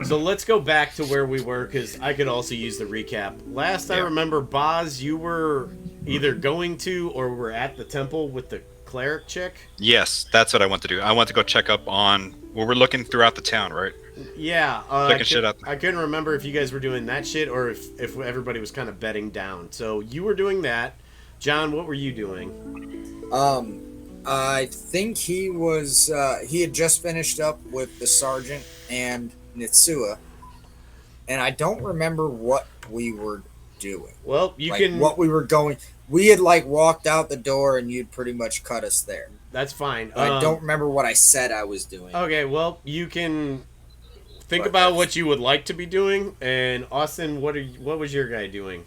So let's go back to where we were because I could also use the recap. Last I Yeah. remember, Boz, you were either going to or were at the temple with the cleric chick. Yes, that's what I want to do. I want to go check up on. Well, we're looking throughout the town, right? Yeah, Checking shit out. I couldn't remember if you guys were doing that shit or if everybody was kind of bedding down. So you were doing that. John, what were you doing? Um, I think he had just finished up with the sergeant and Nitsua, and I don't remember what we were doing. Well, you Like can. what we were going. We had like walked out the door, and you'd pretty much cut us there. That's fine. I don't remember what I said I was doing. Okay, well, you can think But about that's- what you would like to be doing. And Austin, what was your guy doing?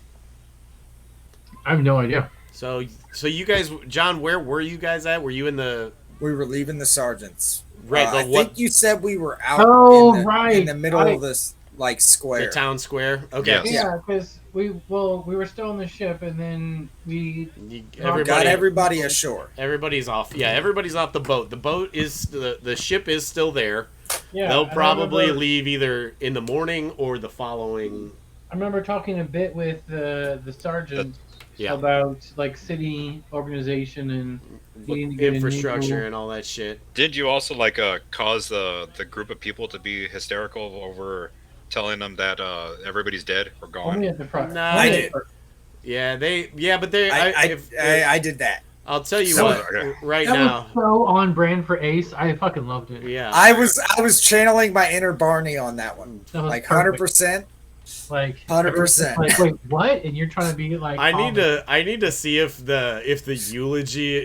I have no idea. So you guys, John, where were you guys at? Were you in the We were leaving the sergeants. right? I The what? think you said we were out Oh, in right. the middle of this like square. The town square. Okay. Yes. Yeah, because we were still on the ship, and then we Got everybody ashore. Everybody's off. Yeah, everybody's off the boat. The boat is the ship is still there. yeah. They'll and probably leave either in the morning or the following. I remember talking a bit with the sergeant Yeah. about like city organization and needing to get a new Infrastructure rule. and all that shit. Did you also like cause the group of people to be hysterical over telling them that everybody's dead or gone? Only at the front. Nah, I Only did. at the- Yeah, but they. I did that. I'll tell you So- what. Okay. Right That now. was so on brand for Ace. I fucking loved it. Yeah. I was channeling my inner Barney on that one. That was Like perfect. 100%. Like 100%. Like wait, what? And you're trying to be like. I need to see if the eulogy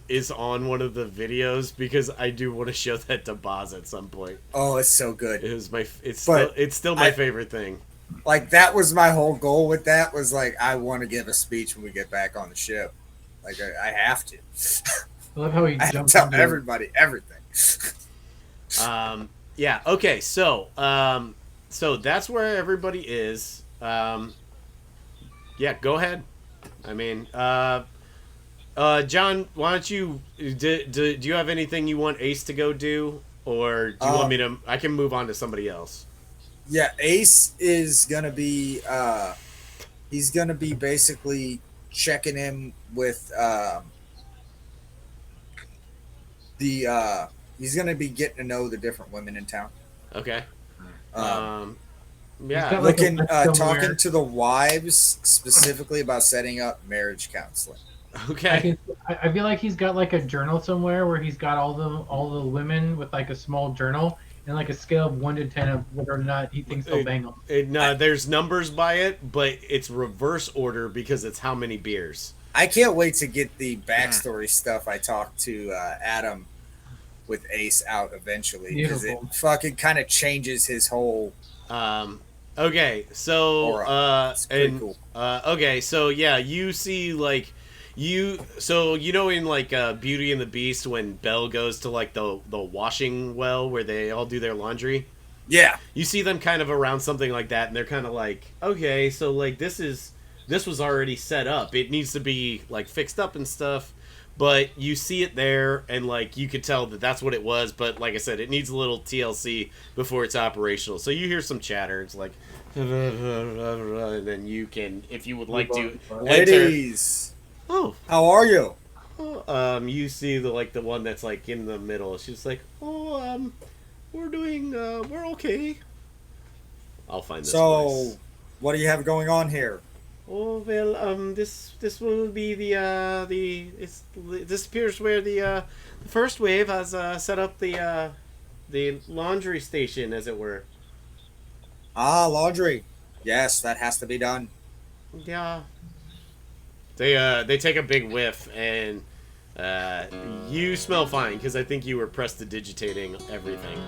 is on one of the videos because I do want to show that to Boz at some point. Oh, it's so good. It was my But it's still my favorite thing. Like that was my whole goal with that was like I want to give a speech when we get back on the ship. Like I have to. I love how he I have to jumped tell into everybody everything. Yeah. Okay. So that's where everybody is. Yeah. Go ahead. I mean, John, why don't you do you have anything you want Ace to go do, or do you want me to? I can move on to somebody else. Yeah, Ace is gonna be he's gonna be basically checking in with he's gonna be getting to know the different women in town. Okay. Um, Yeah. got, like, looking a list somewhere. talking to the wives specifically about setting up marriage counseling. Okay. I feel like he's got like a journal somewhere where he's got all the women with like a small journal and like a scale of 1 to 10 of whether or not he thinks they'll bang them. No, there's numbers by it, but it's reverse order because it's how many beers. I can't wait to get the backstory stuff I talked to Adam with Ace out eventually because it Beautiful. fucking kind of changes his whole Okay, so aura. It's pretty cool. okay, so yeah, you see like you know in like Beauty and the Beast when Belle goes to like the washing well where they all do their laundry. Yeah, You see them kind of around something like that, and they're kind of like, okay, so like this was already set up. It needs to be like fixed up and stuff. But you see it there, and like you could tell that that's what it was. But like I said, it needs a little TLC before it's operational. So you hear some chatter. It's like, and then you can, if you would like to, enter. ladies, Oh, how are you? you see the one that's like in the middle. She's like, oh, we're doing, we're okay. I'll find this So, place. what do you have going on here? Oh well, this will be this appears where the first wave has set up the laundry station, as it were. Ah, laundry. Yes, that has to be done. Yeah. They take a big whiff, and you smell fine because I think you were prestidigitating everything.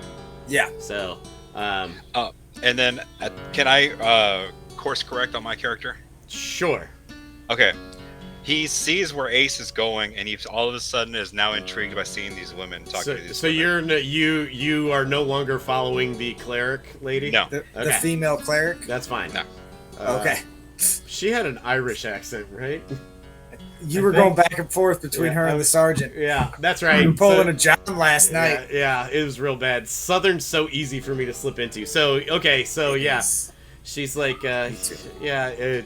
Yeah. So, And then can I course correct on my character? sure. Okay. He sees where Ace is going, and he all of a sudden is now intrigued by seeing these women talking So, to these so women. you are no longer following the cleric lady. No. The Okay. female cleric. That's fine. No. Okay. She had an Irish accent, right? You were going back and forth between her and the sergeant. Yeah, that's right. You were pulling a John last night. Yeah, it was real bad. Southern's so easy for me to slip into. So, okay, so yeah. She's like,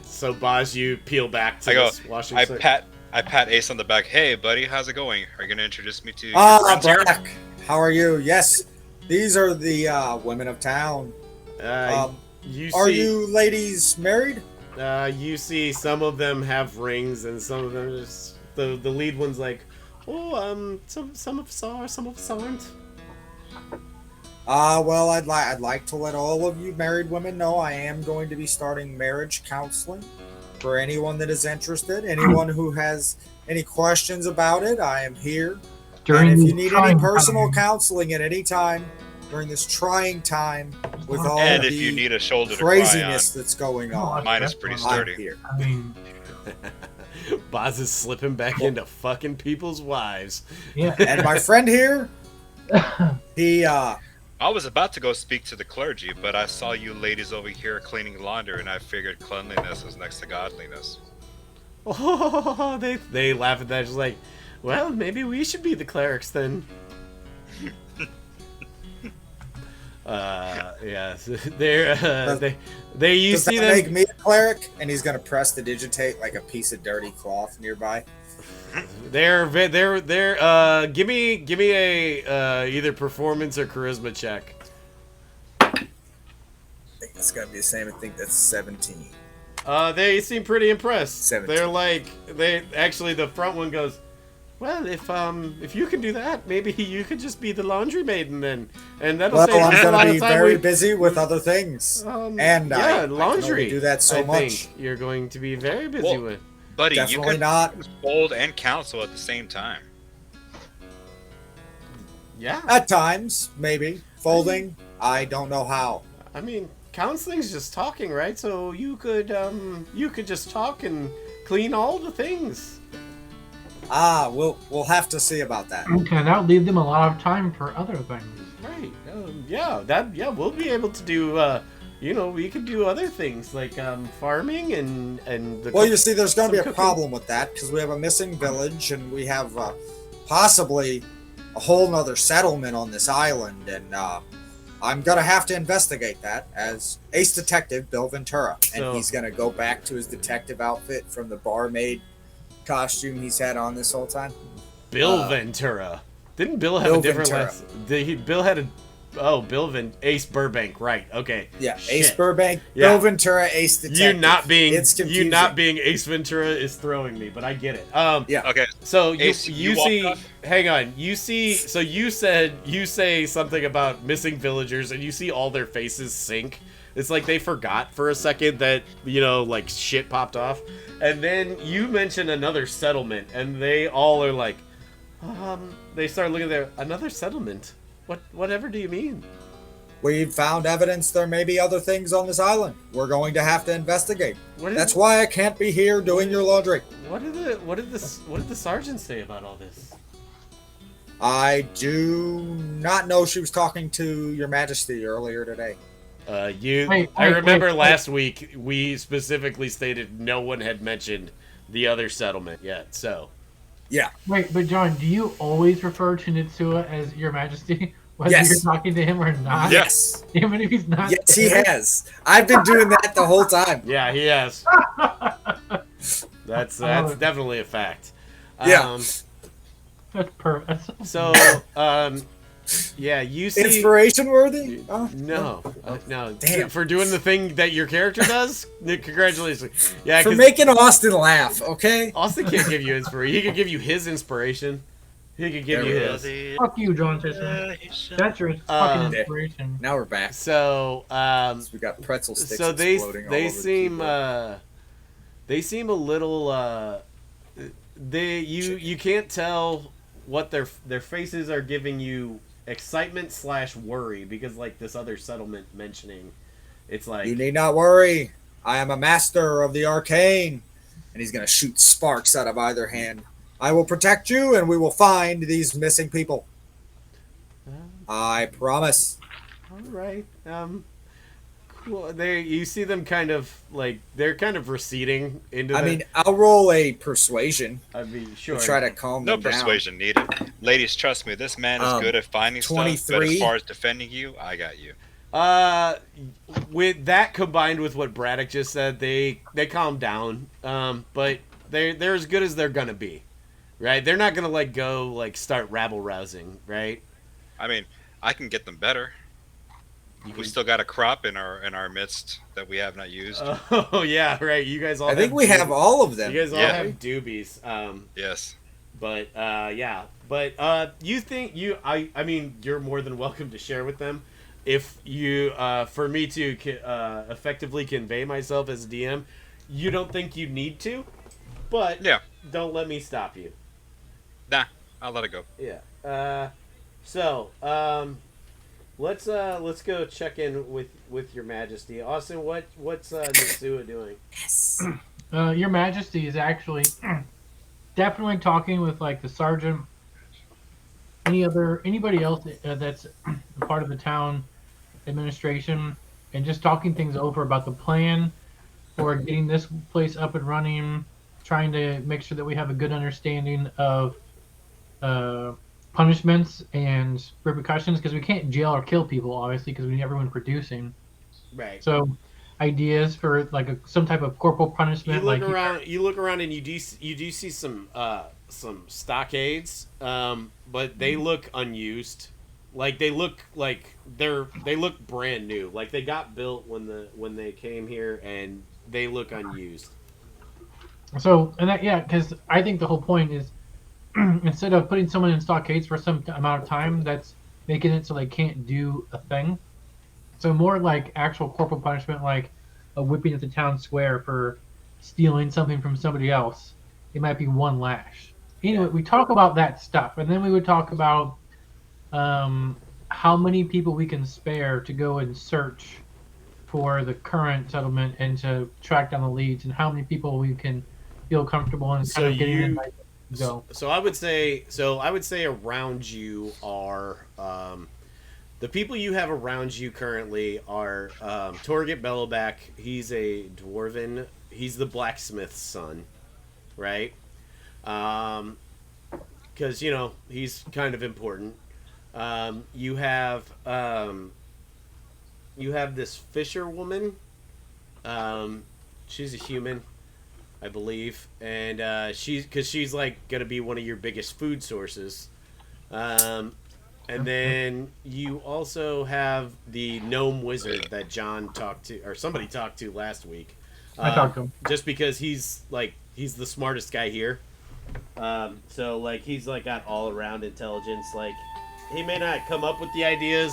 so Boz, you peel back to this washing circuit. I pat Ace on the back. Hey, buddy, how's it going? Are you going to introduce me to your friends Black. here? How are you? Yes, these are the women of town. Are you ladies married? You see some of them have rings and some of them just... The lead one's like, some of us are, some of us aren't. Well, I'd like to let all of you married women know I am going to be starting marriage counseling for anyone that is interested. Anyone who has any questions about it, I am here. And if you need any personal counseling at any time during this trying time with all and the if you need a shoulder craziness to that's going on, mine is pretty sturdy. I'm here. I mean, Boz is slipping back into fucking people's wives. yeah. And my friend here, he I was about to go speak to the clergy, but I saw you ladies over here cleaning laundry, and I figured cleanliness was next to godliness. Oh, they laugh at that, just like, well, maybe we should be the clerics then. Yes, they you does see that them make me a cleric? And he's gonna press to digitate like a piece of dirty cloth nearby. They're give me a either performance or charisma check. I think it's gotta be the same. I think that's 17. They seem pretty impressed. 17. They're like, the front one goes, well, if you can do that, maybe you could just be the laundry maiden then, and that'll save us a lot I'm of time. gonna be very busy with other things, and I laundry. can only do that so much. Think you're going to be very busy with. Buddy, Definitely you could not. fold and counsel at the same time. Yeah. At times, maybe folding. I don't know how. I mean, counseling's just talking, right? So you could just talk and clean all the things. We'll have to see about that. Okay, that would leave them a lot of time for other things. Right. We'll be able to do. We could do other things like farming and. Well, you see, there's going to be a problem with that because we have a missing village and we have possibly a whole nother settlement on this island, and I'm going to have to investigate that as ace detective Bill Ventura, and he's going to go back to his detective outfit from the barmaid costume he's had on this whole time. Bill Ventura. Didn't Bill have a different last? Bill had a. Oh, Ace Burbank, right? Okay. Yeah, Shit. Ace Burbank, yeah. Bill Ventura, Ace Detective. You not being Ace Ventura is throwing me, but I get it. Yeah. Okay. So Ace, you see, hang on. You see, so you say something about missing villagers, and you see all their faces sink. It's like they forgot for a second that like shit popped off, and then you mention another settlement, and they all are like, they start looking there. Another settlement. Whatever do you mean? We've found evidence there may be other things on this island. We're going to have to investigate. That's why I can't be here doing your laundry. What did the sergeant say about all this? I do not know. She was talking to Your Majesty earlier today. I remember last week we specifically stated no one had mentioned the other settlement yet. So. Yeah. Wait, but John, do you always refer to Nitsua as Your Majesty? Whether you're talking to him or not? Yes. Even if he's not. Yes, he has. I've been doing that the whole time. Yeah, he has. That's definitely a fact. Yeah. That's perfect. So, yeah, you see... Inspiration worthy? No. Damn. For doing the thing that your character does? Congratulations. Yeah, for making Austin laugh, okay? Austin can't give you inspiration. He could give you his inspiration. He could give you his. Fuck you, John Tisser. That's your fucking inspiration. Now we're back. So, we got pretzel sticks so exploding all over they seem a little, you can't tell what their faces are giving you excitement / worry, because like this other settlement mentioning, it's like, you need not worry, I am a master of the arcane, and he's gonna shoot sparks out of either hand. I will protect you, and we will find these missing people. Well, you see them kind of like they're kind of receding into. I mean, I'll roll a persuasion I mean, to sure. try to calm No them down. persuasion needed. Ladies, trust me, this man is good at finding stuff, but as 23. far as defending you, I got you. With that combined with what Braddock just said, they calm down. But they're as good as they're gonna be, right? They're not gonna like go like start rabble rousing, right? I mean, I can get them better. We still got a crop in our midst that we have not used. Oh yeah, right. You guys all. I think we have all of them. You guys all Yeah. have doobies. Yes. But yeah. But you think I mean you're more than welcome to share with them. If you for me to effectively convey myself as a DM, you don't think you need to, but Yeah. don't let me stop you. Nah, I'll let it go. Yeah. So let's go check in with Your Majesty. Austin, what's Nitsua doing? Yes. Your Majesty is actually definitely talking with like the sergeant, anybody else that's a part of the town administration, and just talking things over about the plan for getting this place up and running, trying to make sure that we have a good understanding of punishments and repercussions, because we can't jail or kill people, obviously, because we need everyone producing. Right. So ideas for like some type of corporal punishment. You look around and you do see some stockades, but they look unused. Like they look brand new. Like they got built when they came here, and they look unused. So because I think the whole point is instead of putting someone in stockades for some amount of time, that's making it so they can't do a thing. So more like actual corporal punishment, like a whipping at the town square for stealing something from somebody else. It might be one lash. Anyway, we talk about that stuff, and then we would talk about how many people we can spare to go and search for the current settlement and to track down the leads, and how many people we can feel comfortable in kind of getting in. Go. So I would say around you are the people you have around you currently are Torget Bellowback. He's a dwarven. He's the blacksmith's son, right? Because he's kind of important. You have this fisher woman. She's a human, I believe, and she's like gonna be one of your biggest food sources. And then you also have the gnome wizard that John talked to, or somebody talked to last week. I talked to him just because he's the smartest guy here. So like he's like got all around intelligence. Like he may not come up with the ideas,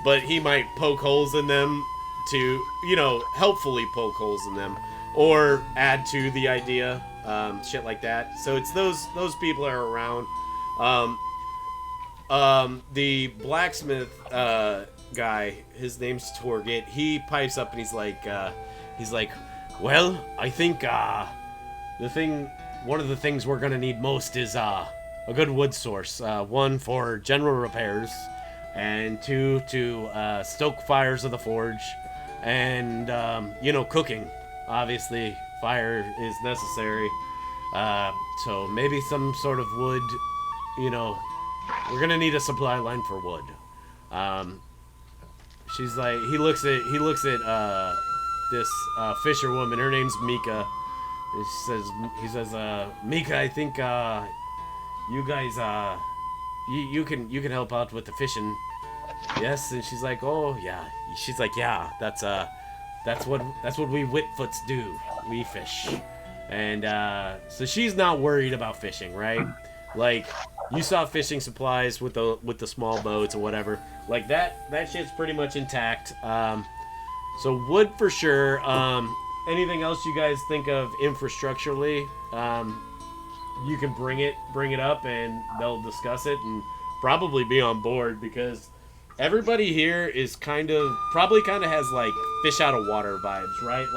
but he might poke holes in them to helpfully poke holes in them or add to the idea, shit like that. So it's those people are around. The blacksmith guy, his name's Torget. He pipes up and he's like, well, I think one of the things we're gonna need most is a good wood source. One for general repairs, and two to stoke fires of the forge, and cooking. Obviously, fire is necessary. So maybe some sort of wood. We're gonna need a supply line for wood. She's like, he looks at this fisher woman. Her name's Mika. He says, Mika, I think you guys you can help out with the fishing. Yes, and she's like, oh yeah. She's like, yeah, that's what we Whitfoots do. We fish. And so she's not worried about fishing, right? Like you saw fishing supplies with the small boats or whatever. Like that shit's pretty much intact. So wood for sure. Anything else you guys think of infrastructurally? You can bring it up and they'll discuss it and probably be on board, because everybody here is probably has like fish out of water vibes, right?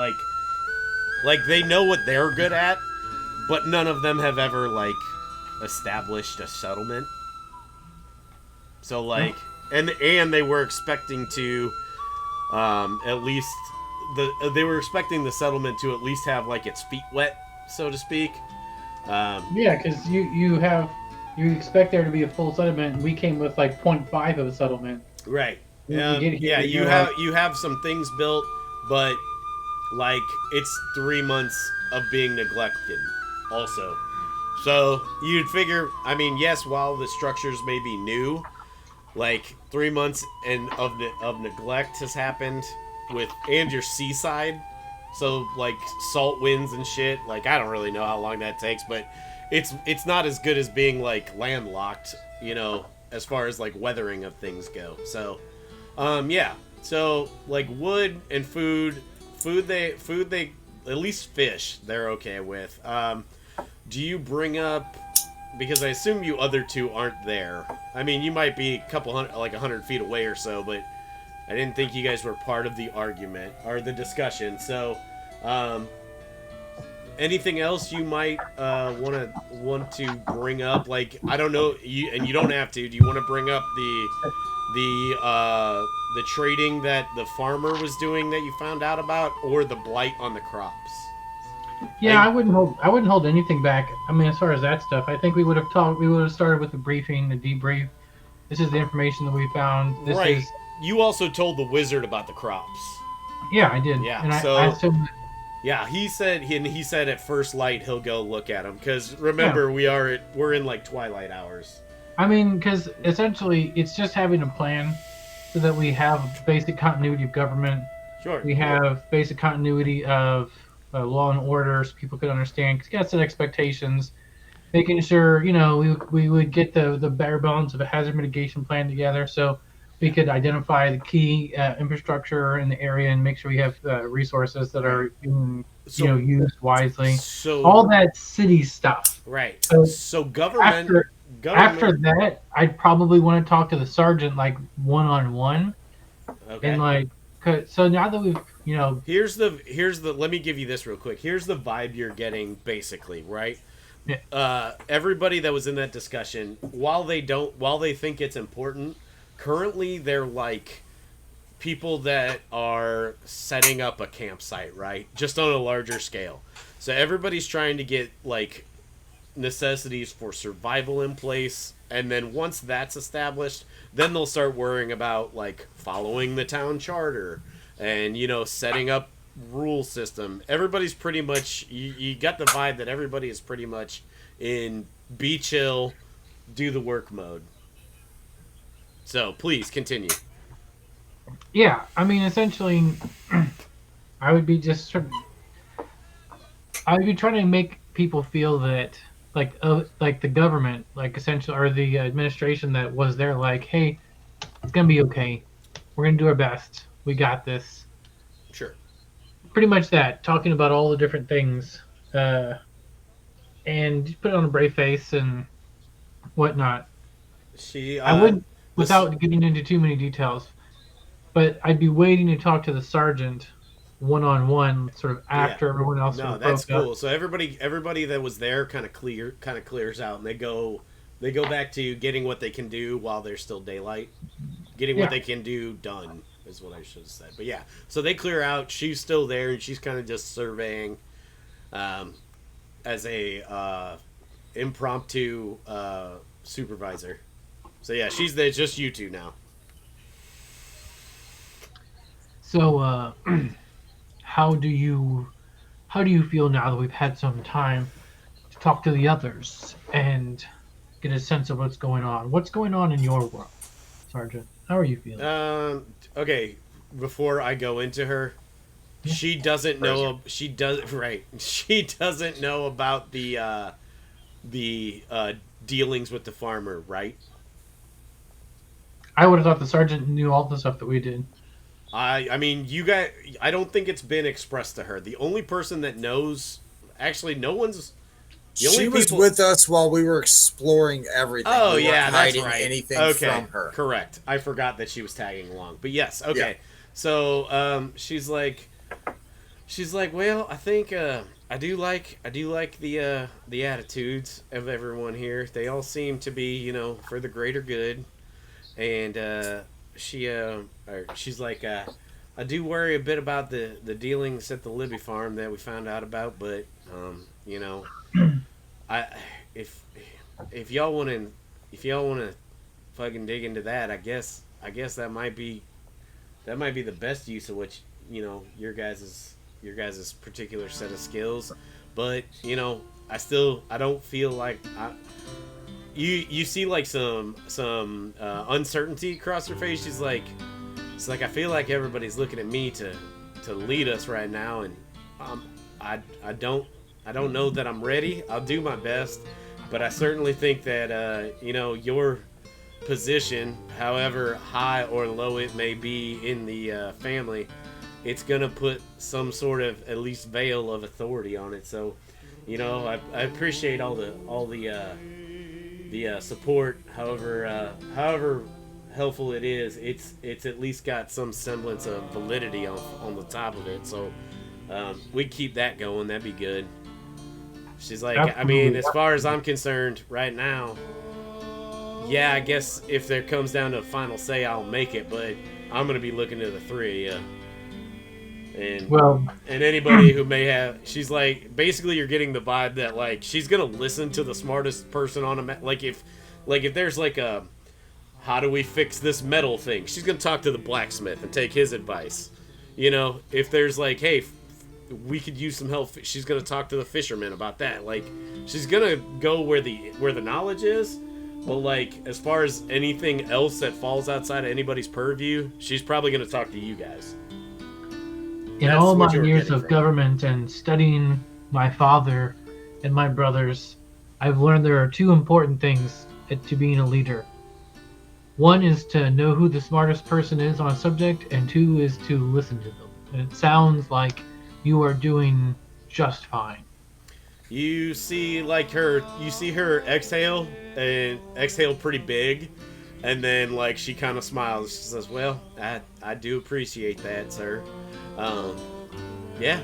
Like they know what they're good at, but none of them have ever like established a settlement. So like, and they were expecting to At least they were expecting the settlement to at least have like its feet wet, so to speak. Yeah, because you expect there to be a full settlement, and we came with like zero point 0.5 of a settlement. Right. We get here, Yeah, you're like, you have some things built, but like it's 3 months of being neglected, also. So you'd figure, I mean, yes, while the structures may be new, like 3 months of neglect has happened and your seaside, so like salt winds and shit. Like I don't really know how long that takes, but it's not as good as being like landlocked, as far as like weathering of things go. So, yeah. So like wood and food they at least fish they're okay with. Do you bring up? Because I assume you other two aren't there. I mean, you might be a couple hundred, like 100 feet away or so, but I didn't think you guys were part of the argument or the discussion. So, anything else you might want to bring up? Like, I don't know, you don't have to. Do you want to bring up the trading that the farmer was doing that you found out about, or the blight on the crops? yeah, I wouldn't hold anything back. I mean, as far as that stuff, I think we would have started with the briefing, the debrief. This is the information that we found. This Right. is You also told the wizard about the crops. Yeah, I did. Yeah, and so- I assume that, Yeah, he said at first light he'll go look at them, because remember we're in like twilight hours. I mean, because essentially it's just having a plan so that we have basic continuity of government. Sure. We have basic continuity of law and order, so people could understand. Because you got to set expectations, making sure we would get the bare bones of a hazard mitigation plan together, so we could identify the key infrastructure in the area and make sure we have resources that are being used wisely. So All that city stuff. right. So So government. After that, I'd probably want to talk to the sergeant like one-on-one, Okay. and like, so now that we've Here's the let me give you this real quick. Here's the vibe you're getting basically, right? Yeah. Everybody that was in that discussion, while they think it's important, currently they're like people that are setting up a campsite, right? Just on a larger scale. So everybody's trying to get like necessities for survival in place, and then once that's established, then they'll start worrying about like following the town charter and setting up rule system. Everybody's pretty much you got the vibe that everybody is pretty much in be chill, do the work mode. So please continue. Yeah, I mean, essentially, I would be trying to make people feel that, like the government, like essentially, or the administration that was there, like, hey, it's gonna be okay. We're gonna do our best. We got this. Sure. Pretty much that, talking about all the different things, and just put it on a brave face and whatnot. I wouldn't, without getting into too many details, but I'd be waiting to talk to the sergeant one-on-one, sort of after everyone else. No, sort of that's broke cool. up. So everybody that was there kind of clears out, and they go back to getting what they can do while there's still daylight. Getting what Yeah. they can do done is what I should have said. But yeah, so they clear out. She's still there, and she's kind of just surveying, as a impromptu supervisor. So yeah, she's there. It's just you two now. So, how do you feel now that we've had some time to talk to the others and get a sense of what's going on? What's going on in your world, Sergeant? How are you feeling? Okay. Before I go into her, she doesn't know. She does right. She doesn't know about the dealings with the farmer, right? I would have thought the sergeant knew all the stuff that we did. I mean, you guys. I don't think it's been expressed to her. The only person that knows, actually, no one's. She was with us while we were exploring everything. Oh We weren't yeah, that's hiding right. anything Okay, from her. correct. I forgot that she was tagging along. But yes, okay. Yeah. So she's like, well, I think I do like the attitudes of everyone here. They all seem to be for the greater good, and she's like, I I do worry a bit about the dealings at the Libby farm that we found out about, but you know, I if if y'all want to fucking dig into that, I guess that might be the best use of what your guys's particular set of skills. But I don't feel like you see like some uncertainty across her face. She's like, it's like I feel like everybody's looking at me to lead us right now, and I don't know that I'm ready. I'll do my best, but I certainly think that your position, however high or low it may be in the family, it's gonna put some sort of at least veil of authority on it. So, I appreciate all the support. However helpful it is, it's at least got some semblance of validity on the top of it. So we keep that going. That'd be good. She's like, I mean, as far as I'm concerned, right now, yeah, I guess if there comes down to a final say, I'll make it. But I'm gonna be looking to the three of you. And anybody who may have, she's like, basically you're getting the vibe that like she's gonna listen to the smartest person on if there's like a how do we fix this metal thing, she's gonna talk to the blacksmith and take his advice. If there's like, hey, we could use some help, she's gonna talk to the fisherman about that. Like, she's gonna go where the knowledge is. But like, as far as anything else that falls outside of anybody's purview, she's probably gonna talk to you guys. In all my years of government and studying my father and my brothers, I've learned there are two important things to being a leader. One is to know who the smartest person is on a subject, and two is to listen to them. And it sounds like you are doing just fine. You see her exhale, and exhale pretty big, and then like she kind of smiles. She says, "Well, I do appreciate that, sir. Yeah,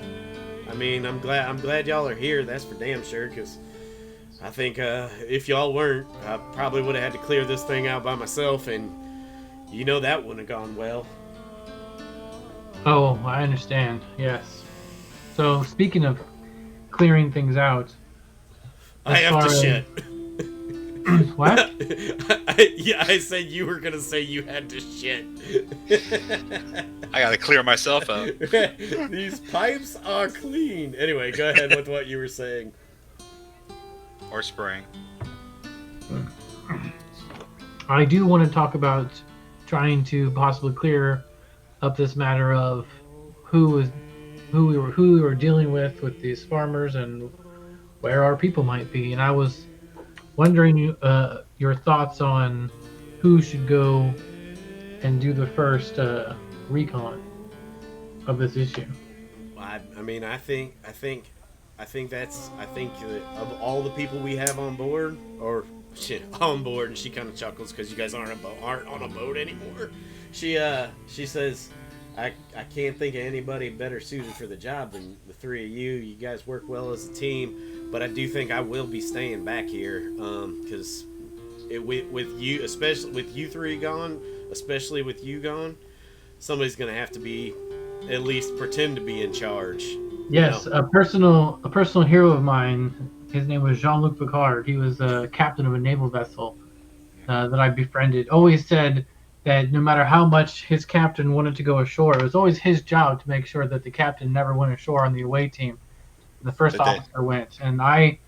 I mean, I'm glad y'all are here. That's for damn sure. Because I think if y'all weren't, I probably would have had to clear this thing out by myself, and that wouldn't have gone well." Oh, I understand. Yes. So speaking of clearing things out, I have to shit. What? I said you were gonna say you had to shit. I gotta clear myself out. These pipes are clean. Anyway, go ahead with what you were saying. Or spraying. I do want to talk about trying to possibly clear up this matter of who we were dealing with these farmers and where our people might be. And I was wondering your thoughts on who should go and do the first recon of this issue. I think that of all the people we have on board, and she kind of chuckles because you guys aren't on a boat anymore. She says, I can't think of anybody better suited for the job than the three of you. You guys work well as a team, but I do think I will be staying back here because with you, especially with you three gone, somebody's gonna have to be at least pretend to be in charge. Yes, a personal hero of mine. His name was Jean-Luc Picard. He was a captain of a naval vessel that I befriended. Always said that no matter how much his captain wanted to go ashore, it was always his job to make sure that the captain never went ashore on the away team. The first officer went, and I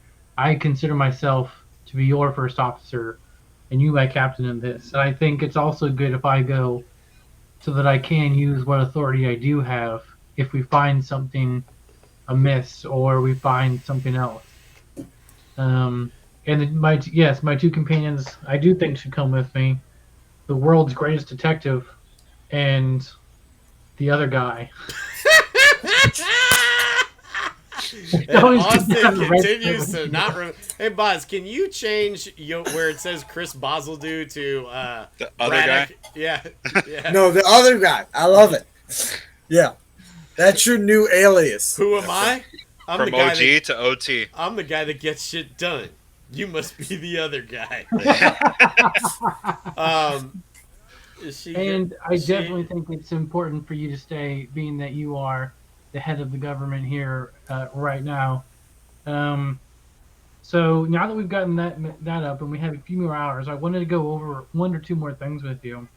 consider myself to be your first officer, and you my captain in this. And I think it's also good if I go, so that I can use what authority I do have if we find something amiss or we find something else. And my two companions I do think should come with me. The world's greatest detective and the other guy. Austin continues to not. Hey, Boz, can you change where it says Chris Bozeldue to the other Braddock? guy? Yeah. No, the other guy. I love it. Yeah, that's your new alias. Who am I? I'm From OG to OT. I'm the guy that gets shit done. You must be the other guy. Is she? And I Is definitely she? think it's important for you to stay, being that you are the head of the government here right now. Um, so now that we've gotten that up and we have a few more hours, I wanted to go over one or two more things with you.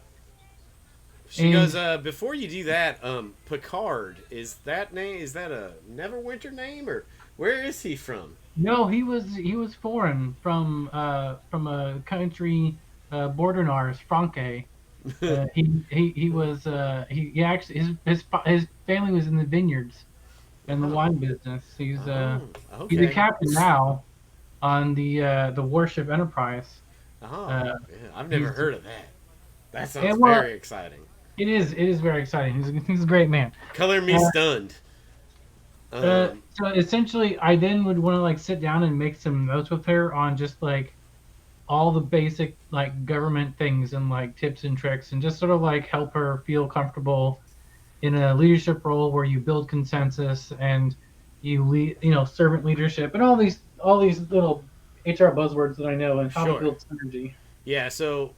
She goes. And Before you do that, Picard is that name? Is that a Neverwinter name, or where is he from? no, he was foreign from a country bordering ours, Franke. He was he actually his family was in the vineyards and the Oh, wine business. oh, He's a okay. captain now on the warship Enterprise. Oh, Uh, yeah, I've never he's heard of that. That sounds and well, very exciting. it is very exciting. He's a great man. Color me Uh, stunned. Um, so essentially, I then would want to like sit down and make some notes with her on just like all the basic like government things and like tips and tricks, and just sort of like help her feel comfortable in a leadership role where you build consensus and you lead, servant leadership and all these little HR buzzwords that I know and how to sure. build synergy. Yeah. So,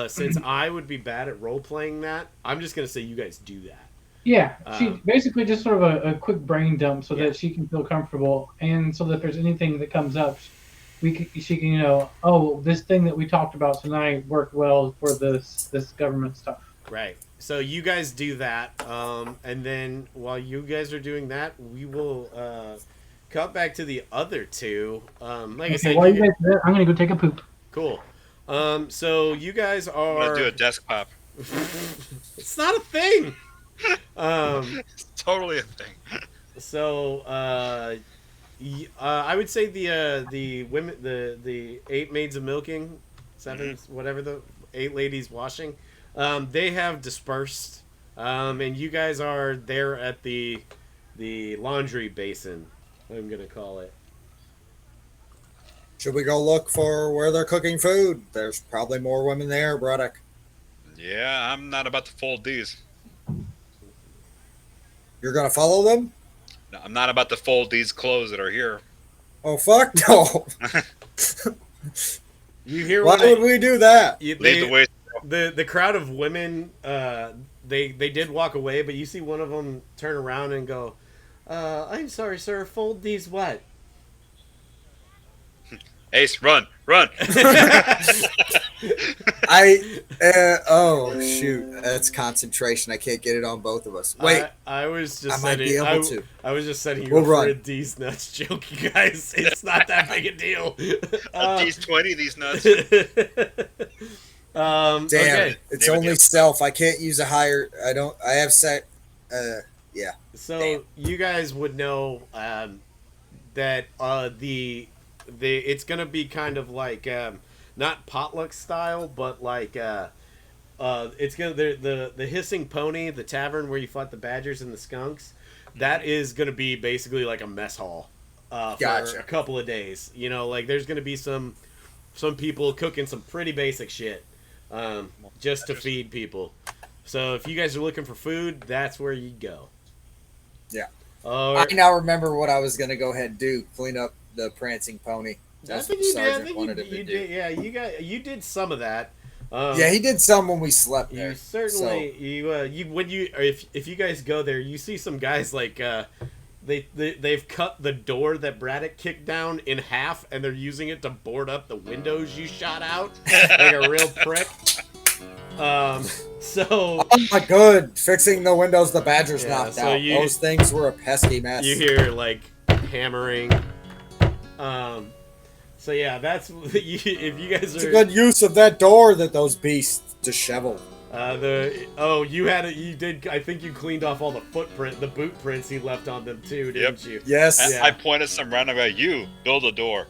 since I would be bad at role playing that, I'm just gonna say you guys do that. Yeah, she Um, basically just sort of a quick brain dump so yeah. that she can feel comfortable, and so that if there's anything that comes up, she can oh, this thing that we talked about tonight worked well for this government stuff. Right. So you guys do that, and then while you guys are doing that, we will cut back to the other two. Like I Okay, said, while you guys do that, I'm gonna go take a poop. cool. So you guys I'm gonna do are. a desk pop. It's not a thing. Um, It's totally a thing. so I would say the women, the eight maids of milking, seven, whatever, the eight ladies washing, they have dispersed, and you guys are there at the laundry basin, I'm gonna call it. Should we go look for where they're cooking food? There's probably more women there, Braddock. Yeah, I'm not about to fold these. You're gonna follow them? No, I'm not about to fold these clothes that are here. Oh fuck no! You hear Why when would we do that? you, Lead the way. the crowd of women, they did walk away, but you see one of them turn around and go, I'm sorry, sir, fold these what? Ace, run, run. Oh shoot, that's concentration. I can't get it on both of us. Wait, I was just I might setting. be able to. I was just setting you We'll up for run. a D's nuts joke, you guys. It's not that big a deal. These 20, these nuts. Damn, Okay. it's Name it only the- stealth. I can't use a higher. I don't. I have set. Yeah. So Damn. you guys would know that it's gonna be kind of like not potluck style, but like it's gonna the hissing pony, the tavern where you fought the badgers and the skunks. That is gonna be basically like a mess hall for Gotcha. a couple of days. Like there's gonna be some people cooking some pretty basic shit just to feed people. So if you guys are looking for food, that's where you go. Yeah. Or, I now remember what I was gonna go ahead and do. Clean up the prancing pony. I That's think what the you did. I sergeant think wanted him to you do. did. Yeah, you did some of that. Yeah, he did some when we slept there. You certainly you when you if you guys go there, you see some guys like they've cut the door that Braddock kicked down in half, and they're using it to board up the windows you shot out like a real prick. So Oh my god, fixing the windows the badgers Yeah, knocked so out. Those things were a pesky mess. you hear like hammering. So yeah, that's if you guys It's are a good use of that door that those beasts disheveled. you did. I think you cleaned off all the boot prints he left on them too, didn't you? Yes. Yeah. I pointed some random at you. Build a door.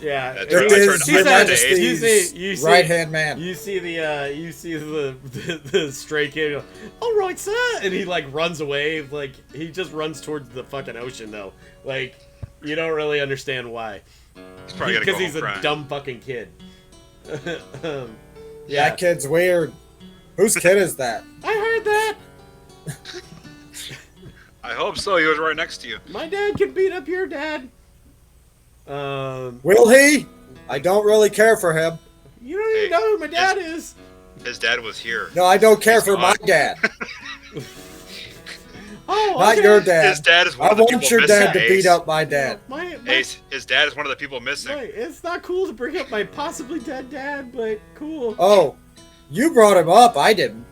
Yeah. That's It right. I is turned- Your I turned to Majesty's you see- right hand man. You see the stray kid go, all right, sir, and he like runs away. Like he just runs towards the fucking ocean though. Like you don't really understand why. He's probably gonna go Because he's home a crying. dumb fucking kid. Yeah, That kid's weird. Whose kid is that? I heard that. I hope so. He was right next to you. My dad can beat up your dad. Will he? I don't really care for him. You don't even know who my dad is. His dad was here. No, I don't care He's for my gone. dad. Oh, Not okay. your dad. His dad is one I of the want people your missing. dad to beat Ace. up my dad. Ace, his dad is one of the people missing. Right, it's not cool to bring up my possibly dead dad, but cool. Oh, you brought him up. I didn't.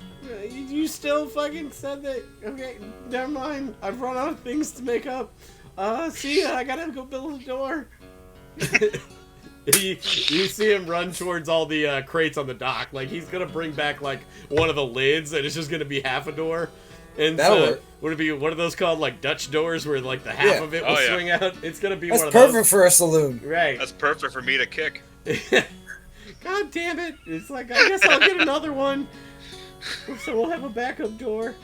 You still fucking said that. Okay, never mind. I've run out of things to make up. See ya. I gotta go build a door. you see him run towards all the crates on the dock. Like, he's gonna bring back, like, one of the lids, and it's just gonna be half a door. And That'll work. would it be, what are those called? Like, Dutch doors, where, like, the half of it will swing out? It's gonna be That's one of perfect those. for a saloon. Right. That's perfect for me to kick. God damn it. It's like, I guess I'll get another one. So we'll have a backup door.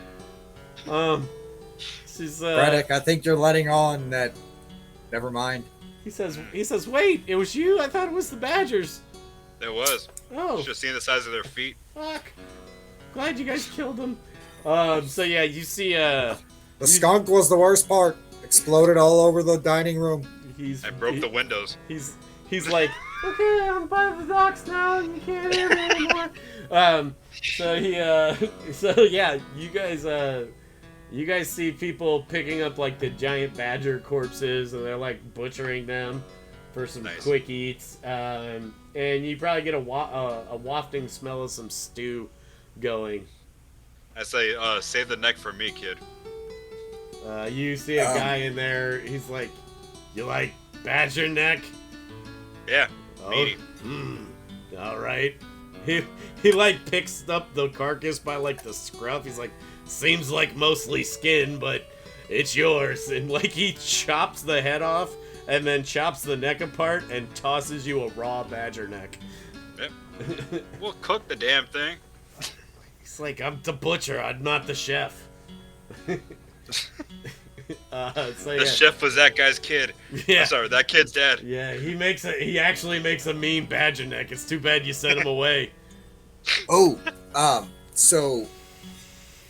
She's Braddock, I think you're letting on that. Never mind. he says, wait, it was you? I thought it was the Badgers. It was. Oh, Just seeing the size of their feet. fuck. Glad you guys killed them. So yeah, you see, The skunk was the worst part. Exploded all over the dining room. I broke the windows. He's like, okay, I'm by the docks now, and you can't hear me anymore. So yeah, you guys see people picking up like the giant badger corpses, and they're like butchering them for some quick eats. And you probably get a wafting smell of some stew going. I say, save the neck for me, kid. You see a guy in there. He's like, you like badger neck? Yeah, Oh, meaty. All right. He like picks up the carcass by like the scruff. He's like, seems like mostly skin, but it's yours. And like he chops the head off and then chops the neck apart and tosses you a raw badger neck. Yep. We'll cook the damn thing. He's like, I'm the butcher. I'm not the chef. The chef was that guy's kid. Yeah. I'm sorry, that kid's dad. Yeah, he actually makes a mean badger neck. It's too bad you sent him away. Oh, so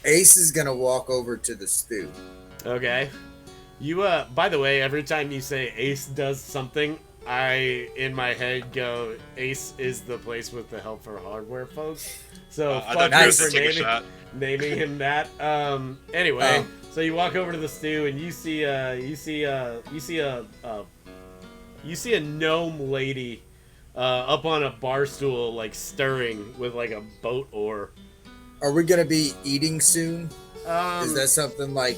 Ace is gonna walk over to the stew. Okay. You by the way, every time you say Ace does something, I in my head go, Ace is the place with the help for hardware folks. So I fuck thought you you were for to take a shot. naming him that. Anyway, so you walk over to the stew and you see a gnome lady up on a bar stool, like stirring with like a boat oar. Are we gonna be eating soon? Um, Is that something like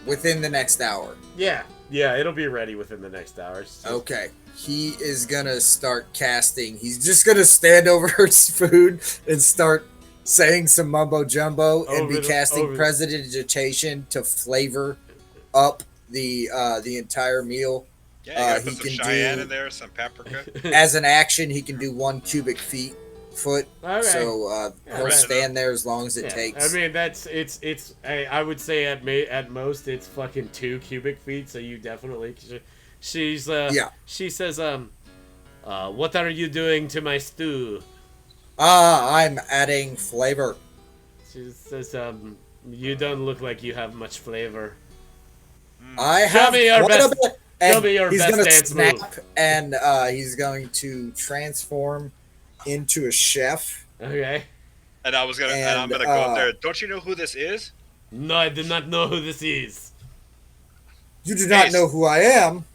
within the next hour? Yeah, it'll be ready within the next hour. So. Okay. He is gonna start casting. He's just gonna stand over his food and start saying some mumbo jumbo and be casting prestidigitation to flavor up the entire meal. Yeah, you gotta he put some can cayenne do- in there, some paprika. As an action, he can do 1 cubic foot. Okay. So he'll right. stand there as long as it takes. I mean, it's. I would say at most it's fucking 2 cubic feet. So you definitely. She says, what are you doing to my stew? I'm adding flavor. She says, you don't look like you have much flavor. I Show have me your quite best- a bit. show And me your he's best gonna dance snap, move. and he's going to transform into a chef. Okay. And I'm gonna go up there. Don't you know who this is? No, I do not know who this is. You do not Ace. know who I am.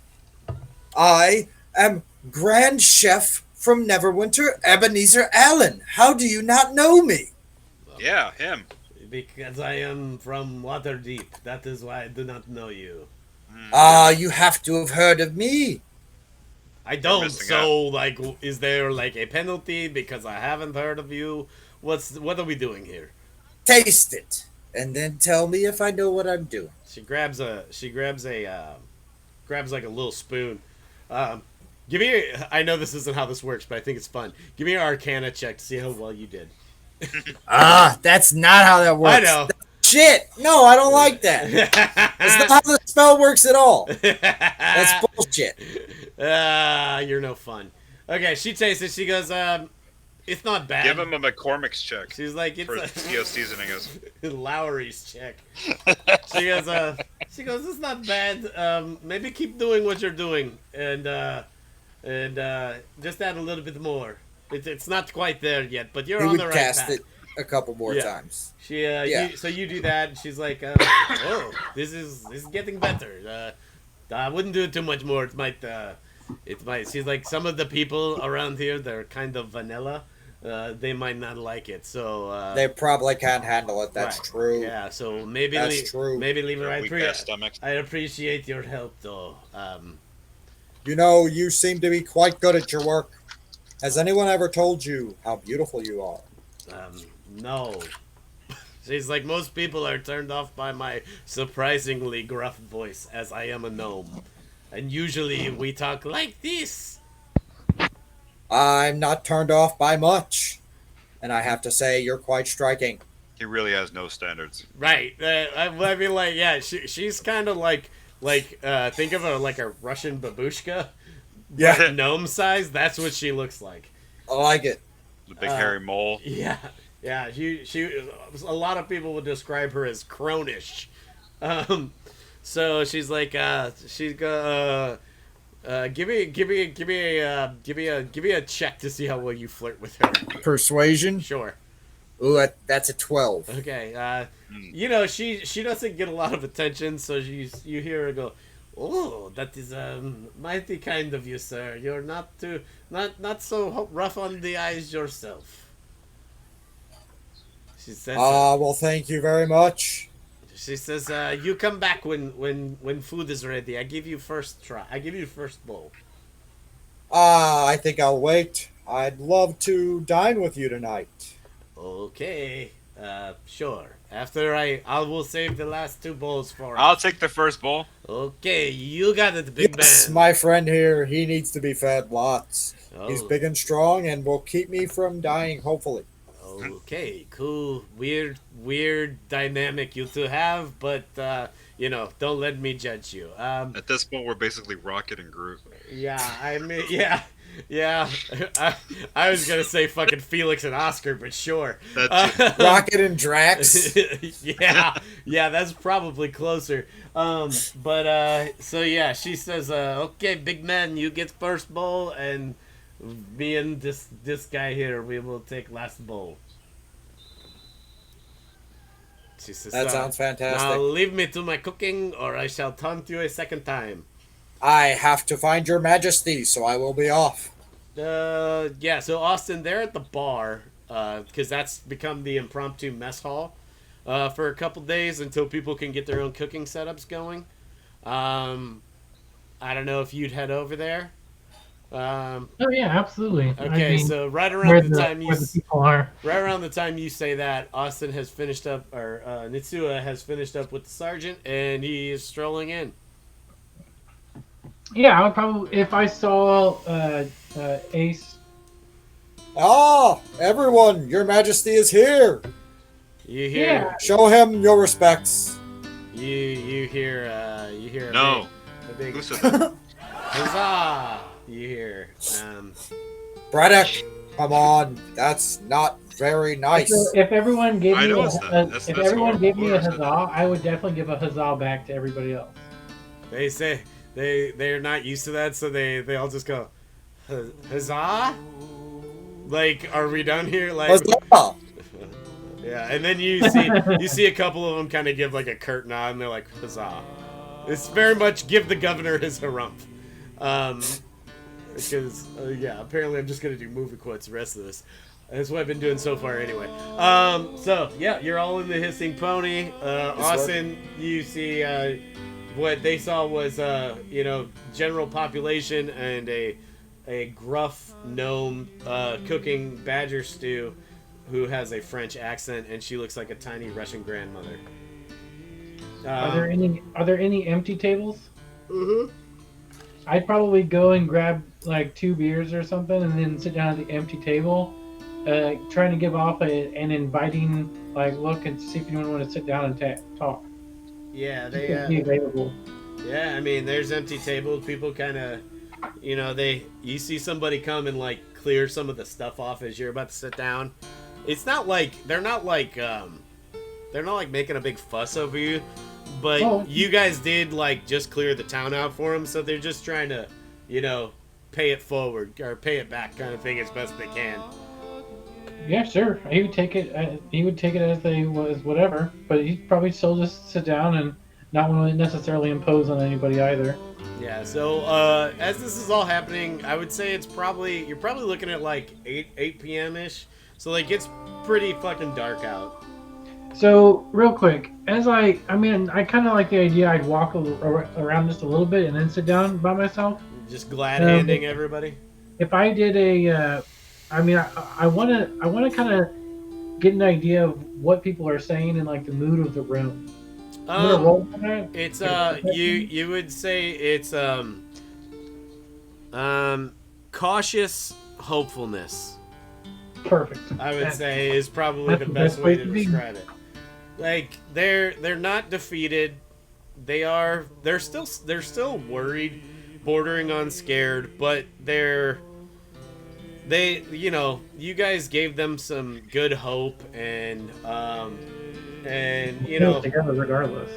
I am Grand Chef from Neverwinter, Ebenezer Allen. How do you not know me? Yeah, him. Because I am from Waterdeep. That is why I do not know you. You have to have heard of me. I don't. missing So, like, is there like a penalty because I haven't heard of you? What are we doing here? Taste it, and then tell me if I know what I'm doing. She grabs like a little spoon. Give me. I know this isn't how this works, but I think it's fun. Give me an Arcana check to see how well you did. That's not how that works. I know. Shit. No, I don't like that. That's not how the spell works at all. That's bullshit. You're no fun. Okay, she tastes it. She goes, it's not bad. Give him a McCormick's check. She's like, For it's see how seasoning is. Lowry's check. She goes, it's not bad. Maybe keep doing what you're doing, and just add a little bit more. It's not quite there yet, but you're He on would the right cast path. it a couple more Yeah. times. She Yeah. so you do that, and she's like, oh, this is getting better. I wouldn't do it too much more. It might. She's like, some of the people around here, they're kind of vanilla. They might not like it. So They probably can't handle it. That's right. true. Yeah. So maybe That's true. maybe leave it Their right. weak-ass stomachs. I appreciate your help, though. You know, you seem to be quite good at your work. Has anyone ever told you how beautiful you are? No. She's like, most people are turned off by my surprisingly gruff voice, as I am a gnome. And usually we talk like this. I'm not turned off by much. And I have to say, you're quite striking. He really has no standards. Right. I mean, like, yeah, she's kind of like, think of her like a Russian babushka. Yeah. But gnome size, that's what she looks like. I like it. The big hairy mole. Yeah. Yeah, she a lot of people would describe her as cronish. So she's like, give me a check to see how well you flirt with her. Persuasion? Sure. Ooh, that's a 12. Okay. You know, she doesn't get a lot of attention, so you hear her go, "Oh, that is mighty kind of you, sir. You're not so rough on the eyes yourself." She says, Well, thank you very much. She says, "You come back when food is ready. I give you first try. I give you first bowl." I think I'll wait. I'd love to dine with you tonight. Okay, sure. After I will save the last two bowls for. I'll take the first bowl. Okay, you got it, big Yes, man. my friend here, he needs to be fed lots. Oh. He's big and strong and will keep me from dying, hopefully. Okay, cool. Weird dynamic you two have, but don't let me judge you. At this point, we're basically Rocket and Groot. Yeah, I mean, yeah. I was gonna say fucking Felix and Oscar, but sure. Rocket and Drax. yeah, that's probably closer. So yeah, she says, okay, big man, you get first bowl, and me and this guy here, we will take last bowl. She says, That sounds fantastic. Now leave me to my cooking, or I shall taunt you a second time. I have to find your majesty, so I will be off. Yeah, so Austin, they're at the bar, because that's become the impromptu mess hall, for a couple days until people can get their own cooking setups going. I don't know if you'd head over there. Oh yeah, absolutely. Okay, I mean, so right where around the the, time where the people are. right around the time you say that, Austin has finished up, or Nitsua has finished up with the sergeant, and he is strolling in. Yeah, I would probably, if I saw Ace. Everyone, your majesty is here. You hear? Yeah. Show him your respects. You hear? No. A big Who said that? huzzah! You hear? Braddock, come on. That's not very nice. If everyone gave I me know it's not. That's everyone gave me a horrible. huzzah, I would definitely give a huzzah back to everybody else. They say they're not used to that, so they all just go, huzzah! Like, are we done here? Like, Huzzah! yeah. And then you see a couple of them kind of give like a curt nod, and they're like, huzzah! It's very much give the governor his harumph. Because yeah, apparently I'm just gonna do movie quotes the rest of this. That's what I've been doing so far anyway. So yeah, you're all in the hissing pony. Austin, you see what they saw was general population and a gruff gnome cooking badger stew who has a French accent, and she looks like a tiny Russian grandmother. Are there any empty tables? Mm-hmm. I'd probably go and grab like 2 beers or something, and then sit down at the empty table, trying to give off an inviting look and see if anyone want to sit down and talk. Yeah, Be available. Yeah, I mean, there's empty tables. People kind of, you see somebody come and clear some of the stuff off as you're about to sit down. It's not like they're not making a big fuss over you, but you guys did just clear the town out for them, so they're just trying to, pay it forward or pay it back kind of thing as best they can. Yeah, sure. He would take it. He would take it as they was whatever, but he'd probably still just sit down and not want to necessarily impose on anybody either. Yeah. So as this is all happening, I would say you're probably looking at like 8 p.m. ish. So like it's pretty fucking dark out. So real quick, I kind of like the idea. I'd walk around just a little bit and then sit down by myself. Just glad handing everybody. If I did I want to kind of get an idea of what people are saying and like the mood of the room. I'm gonna roll for that. It's you would say it's cautious hopefulness. Perfect. I would say is probably the best way to describe it. Like they're not defeated. They're still worried, bordering on scared, but you guys gave them some good hope and together regardless.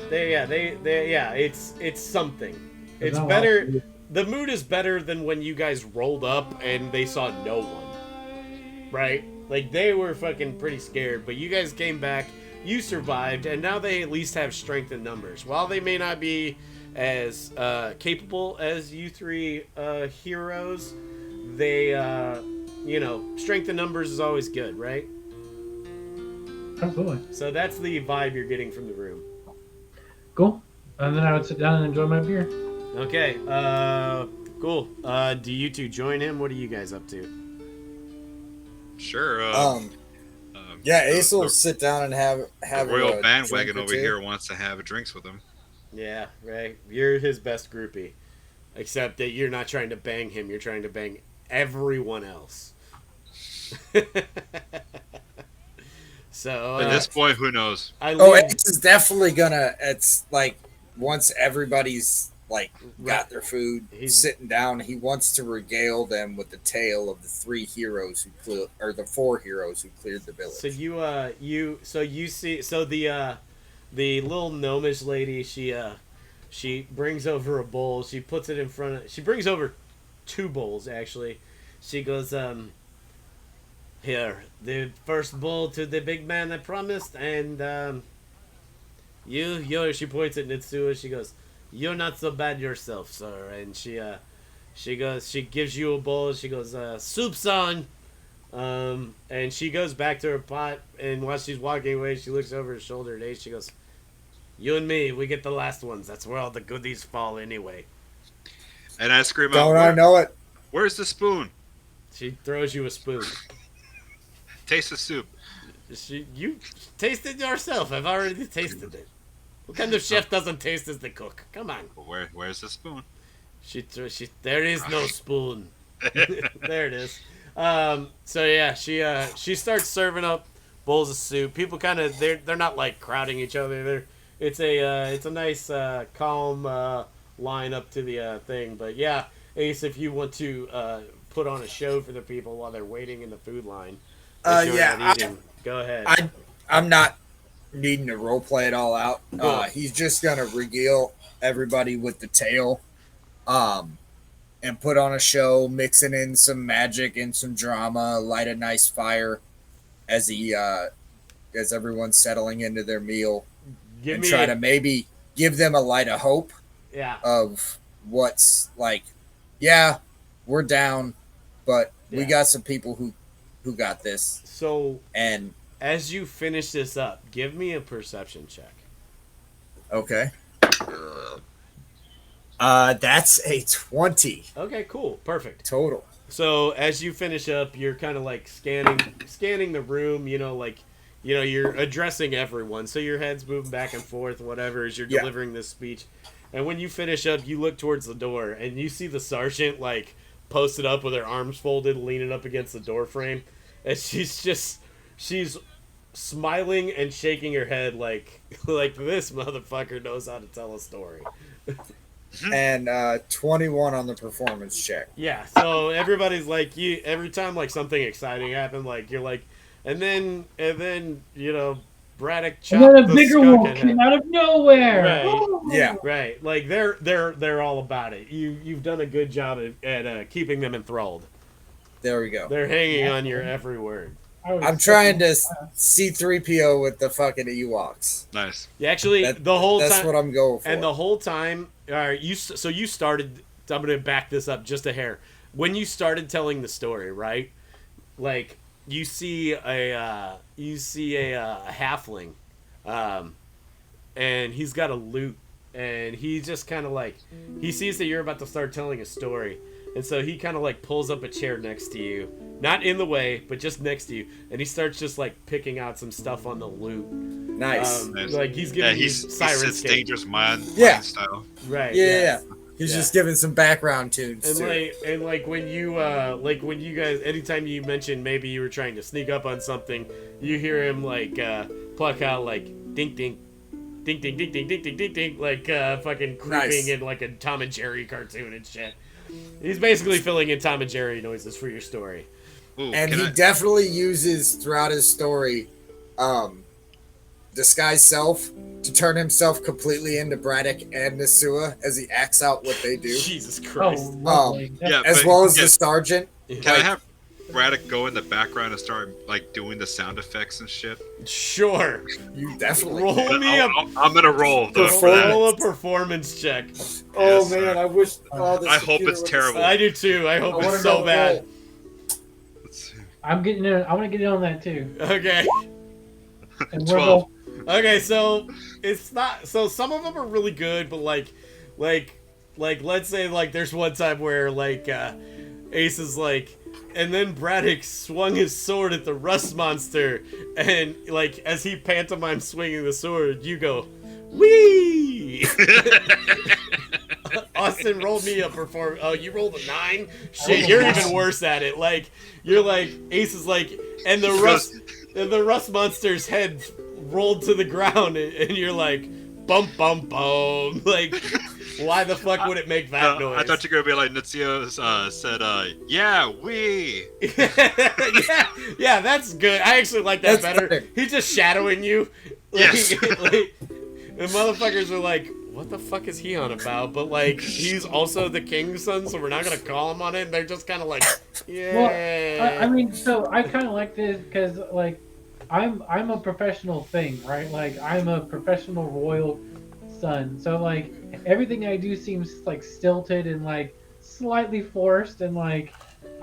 It's something. It's better. The mood is better than when you guys rolled up and they saw no one. Right? Like they were fucking pretty scared, but you guys came back, you survived, and now they at least have strength in numbers. While they may not be as capable as you three heroes, they strength in numbers is always good, right? Absolutely. So that's the vibe you're getting from the room. Cool. And then I would sit down and enjoy my beer. Okay. Cool. Do you two join him? What are you guys up to? Sure. Yeah, Ace will sit down and have the royal a bandwagon drink or over two. here wants to have drinks with him. Yeah, right. You're his best groupie. Except that you're not trying to bang him, you're trying to bang everyone else. So At this point, who knows? Ace is definitely gonna. It's like once everybody's like got their food, sitting down, he wants to regale them with the tale of the 3 heroes the 4 heroes who cleared the village. So you see the little gnomish lady, she brings over a bowl, she puts it in front of, she brings over 2 bowls actually. She goes, here, the first bowl to the big man I promised, and she points at Nitsua, she goes, you're not so bad yourself, sir. And she gives you a bowl, she goes, soup's on. And she goes back to her pot, and while she's walking away, she looks over her shoulder at Ace, she goes, you and me, we get the last ones, that's where all the goodies fall anyway. And I scream Don't out, I know it? Where's the spoon? She throws you a spoon. Taste the soup. You tasted yourself, I've already tasted it. What kind of chef doesn't taste as the cook? Come on. Where's the spoon? There is no spoon. There it is. So yeah, she starts serving up bowls of soup. People kind of they're not like crowding each other. It's a nice calm line up to the thing. But yeah, Ace, if you want to put on a show for the people while they're waiting in the food line, go ahead. I'm not needing to role play it all out. He's just gonna regale everybody with the tale, and put on a show, mixing in some magic and some drama, light a nice fire as as everyone's settling into their meal, try to maybe give them a light of hope. Yeah. Of what's like, yeah, we're down, but we got some people who got this. So and as you finish this up, give me a perception check. Okay. That's a 20. Okay, cool. Perfect. Total. So as you finish up, you're kind of like scanning the room, you're addressing everyone. So your head's moving back and forth, whatever, as you're delivering this speech. And when you finish up, you look towards the door and you see the sergeant like posted up with her arms folded, leaning up against the door frame. And she's smiling and shaking her head like this motherfucker knows how to tell a story. And 21 on the performance check. Yeah, so everybody's like, every time like something exciting happened, like you're like, and then Braddock And then chopped a the bigger skunk wolf in came half. out of nowhere. Right. Oh. Yeah. Right, like they're all about it. You've done a good job at keeping them enthralled. There we go. They're hanging on your every word. I'm trying to C3PO with the fucking Ewoks. Nice. Yeah, actually, the whole That's time, what I'm going for. and the whole time, so you started. I'm gonna back this up just a hair. When you started telling the story, right? Like you see a halfling, and he's got a lute, and he just kind of like he sees that you're about to start telling a story, and so he kind of like pulls up a chair next to you, not in the way, but just next to you, and he starts just like picking out some stuff on the lute. Nice. Like he's giving you he sits Syrinscape. dangerous mind style. Right. Yeah. He's Yeah. just giving some background tunes And to it. like when you guys, anytime you mention maybe you were trying to sneak up on something, you hear him like pluck out like dink dink dink dink dink dink dink dink dink dink like fucking creeping Nice. in like a Tom and Jerry cartoon and shit. He's basically filling in Tom and Jerry noises for your story. Ooh, And can he I- definitely uses throughout his story disguise self to turn himself completely into Braddock and Nisua as he acts out what they do, Jesus Oh, Christ. lovely. yeah, as but well as can, the sergeant. can I have Braddock go in the background and start like doing the sound effects and shit? Sure. You definitely Roll can. But me a I'm gonna roll though for that. roll a performance check. Oh Yes, man, sir. I wish. I hope it's terrible. I do too. I hope it's so bad. Let's see. I'm getting in. I want to get in on that too. Okay. And we're 12. both- Okay, so it's not. So some of them are really good, but like, let's say like there's one time where like Ace is like, and then Braddock swung his sword at the rust monster, and like as he pantomimes swinging the sword, you go, wee. Austin rolled me a perform. Oh, you rolled a 9. Shit, you're even worse at it. Like you're like Ace is like, and the rust monster's head rolled to the ground, and you're like, bump bump bum. Like, why the fuck would it make that noise? I thought you were gonna be like Nitsio said, yeah, we. yeah, that's good. I actually like that That's better. better. He's just shadowing you. Yes. Like, the motherfuckers are like, what the fuck is he on about? But like, he's also the king's son, so we're not gonna call him on it. They're just kind of like, yeah. Well, I mean, so I kind of like this because like, I'm a professional thing, right? Like I'm a professional royal son, so like everything I do seems like stilted and like slightly forced, and like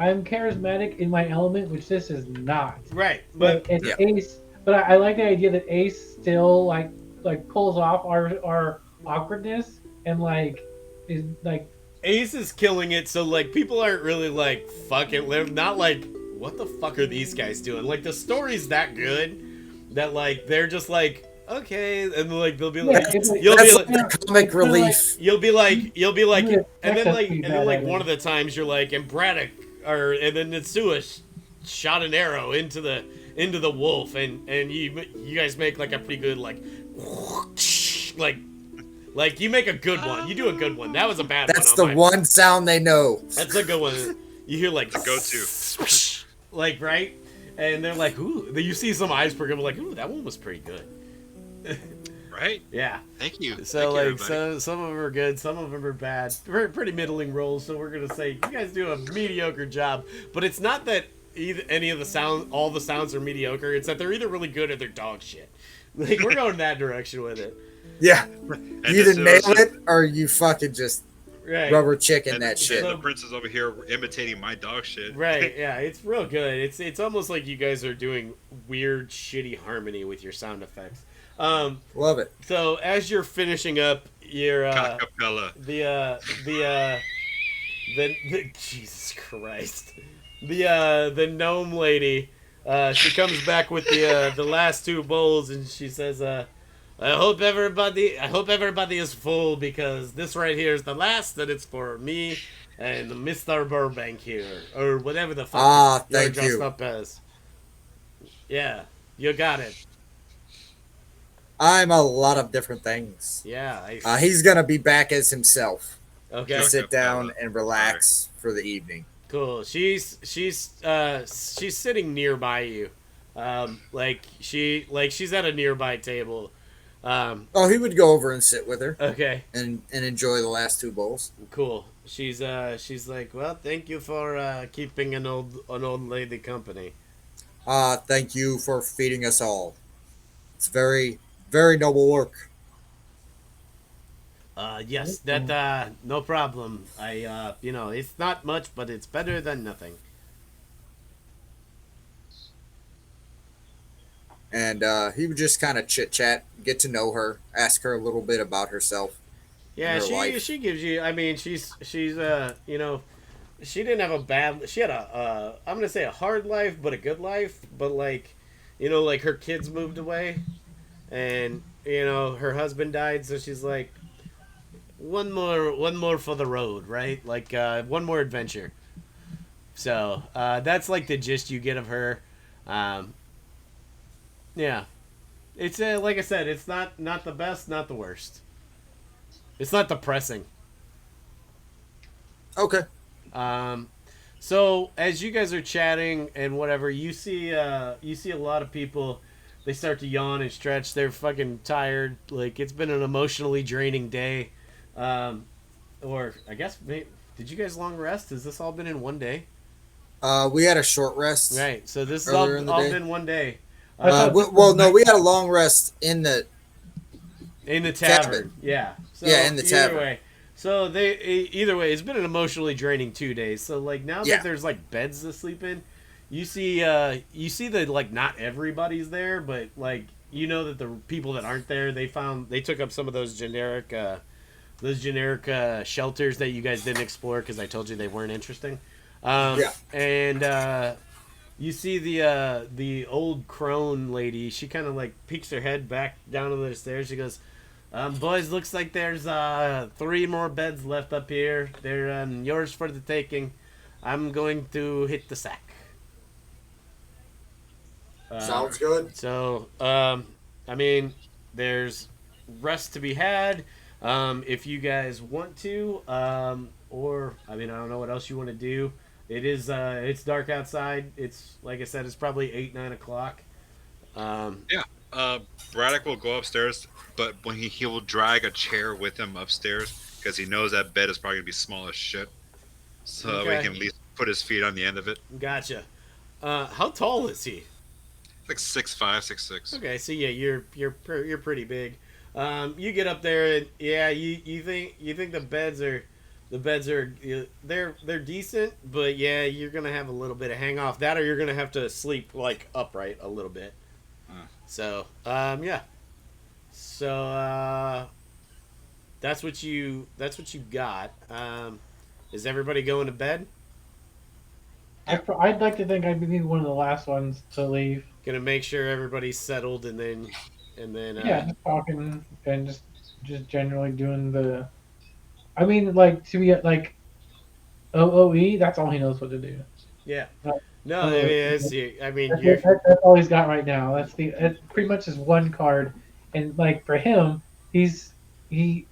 I'm charismatic in my element, which this is not. Right, But but it's Yeah. Ace. But I like the idea that Ace still like pulls off our awkwardness and like is like Ace is killing it, so like people aren't really like fucking live, not like what the fuck are these guys doing? Like the story's that good that like they're just like okay, and like they'll be like it's like- you'll be That's like like the comic kinda relief. you'll be like Yeah, and then that's like pretty and then bad, like I one think. of the times you're like and Braddock and then Nitsua shot an arrow into the wolf and you guys make like a pretty good like you make a good one. You do a good one. That was a bad That's one. the one sound they know. That's a good one. You hear like The go-to. like right, and they're like, ooh. You see some eyes perk up, like, ooh, that one was pretty good. Right? Yeah. Thank you. So Thank you, like, everybody. some of them are good, some of them are bad. Pretty middling rolls. So we're gonna say you guys do a mediocre job. But it's not that any of the all the sounds are mediocre. It's that they're either really good or they're dog shit. Like we're going that direction with it. Yeah, And you either nail Nitsio- it or you fucking just Right. rubber chicken and, that and shit. the princess over here imitating my dog shit. Right, yeah, it's real good. It's almost like you guys are doing weird, shitty harmony with your sound effects. Love it. So as you're finishing up your Capella. the Jesus Christ, the gnome lady, she comes back with the last 2 bowls and she says, I hope everybody is full because this right here is the last and it's for me and Mr. Burbank here or whatever the fuck you're thank dressed you. up as. Yeah, you got it. I'm a lot of different things. Yeah. He's gonna be back as himself Okay. to sit down Capella. and relax for the evening. Cool. She's sitting nearby you, She's at a nearby table. Oh, he would go over and sit with her Okay, and enjoy the last two bowls. cool. She's like, well, thank you for keeping an old lady company. Thank you for feeding us all. It's very, very noble work. Yes, that no problem. It's not much, but it's better than nothing. And he would just kind of chit chat, get to know her, ask her a little bit about herself and Yeah, her she life. she gives you. I mean, she didn't have a bad. She had I'm gonna say a hard life, but a good life. But like, like her kids moved away, and her husband died, so she's like, one more for the road, right? Like one more adventure. So that's like the gist you get of her. Um, yeah, it's like I said, it's not the best, not the worst. It's not depressing. Okay. Um, so as you guys are chatting and whatever, you see a lot of people. They start to yawn and stretch. They're fucking tired. Like it's been an emotionally draining day. Um, or I guess did you guys long rest? Has this all been in one day? We had a short rest Right. So this has earlier in the all day. been one day. I Uh, thought this Well, was no, night. we had a long rest in the in the cabin. tavern. Yeah. So Yeah, in the either tavern. way. So either way, it's been an emotionally draining 2 days. So like now Yeah. that there's like beds to sleep in, you see that like not everybody's there, but like that the people that aren't there, they took up some of those generic shelters that you guys didn't explore because I told you they weren't interesting. Yeah. And you see the old crone lady. She kind of like peeks her head back down on the stairs. She goes, "Boys, looks like there's 3 more beds left up here. They're yours for the taking. I'm going to hit the sack." Sounds good. So, I mean, there's rest to be had. If you guys want to, or I mean, I don't know what else you want to do. It's dark outside. It's like I said, it's probably 8, 9 o'clock. Um, Yeah. Braddock will go upstairs, but when he will drag a chair with him upstairs because he knows that bed is probably gonna be small as shit, so that way he Okay. can at least put his feet on the end of it. gotcha. How tall is he? Like 6'5", 6'6". Okay, so yeah, you're pretty big. You get up there and yeah, you think the beds are they're decent, but yeah, you're gonna have a little bit of hang off that, or you're gonna have to sleep like upright a little bit. Uh. So yeah, so that's what you got. Is everybody going to bed? I'd like to think I'd be one of the last ones to leave. Gonna make sure everybody's settled, and then Yeah, just talking and just generally doing the. I mean, like to be like OOE. That's all he knows what to do. yeah. Like, No, I uh, mean That's, you're that's all he's got right now. That's pretty much his one card, and like for him, he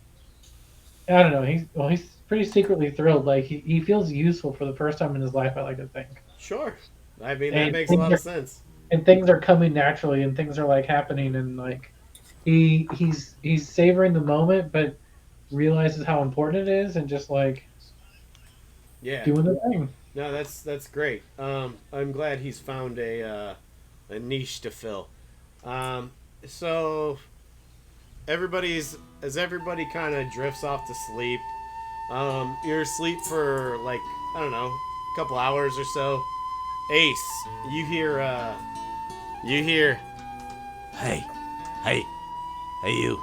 I don't know. He's pretty secretly thrilled. Like he feels useful for the first time in his life. I like to think, sure. I mean that and makes a lot of sense. things are coming naturally, and things are like happening, and like he's savoring the moment, but realizes how important it is, and just like Yeah. doing the thing. No, that's great. I'm glad he's found a niche to fill. So as everybody kind of drifts off to sleep, you're asleep for like I don't know, a couple hours or so. Ace, you hear, hey, hey, hey,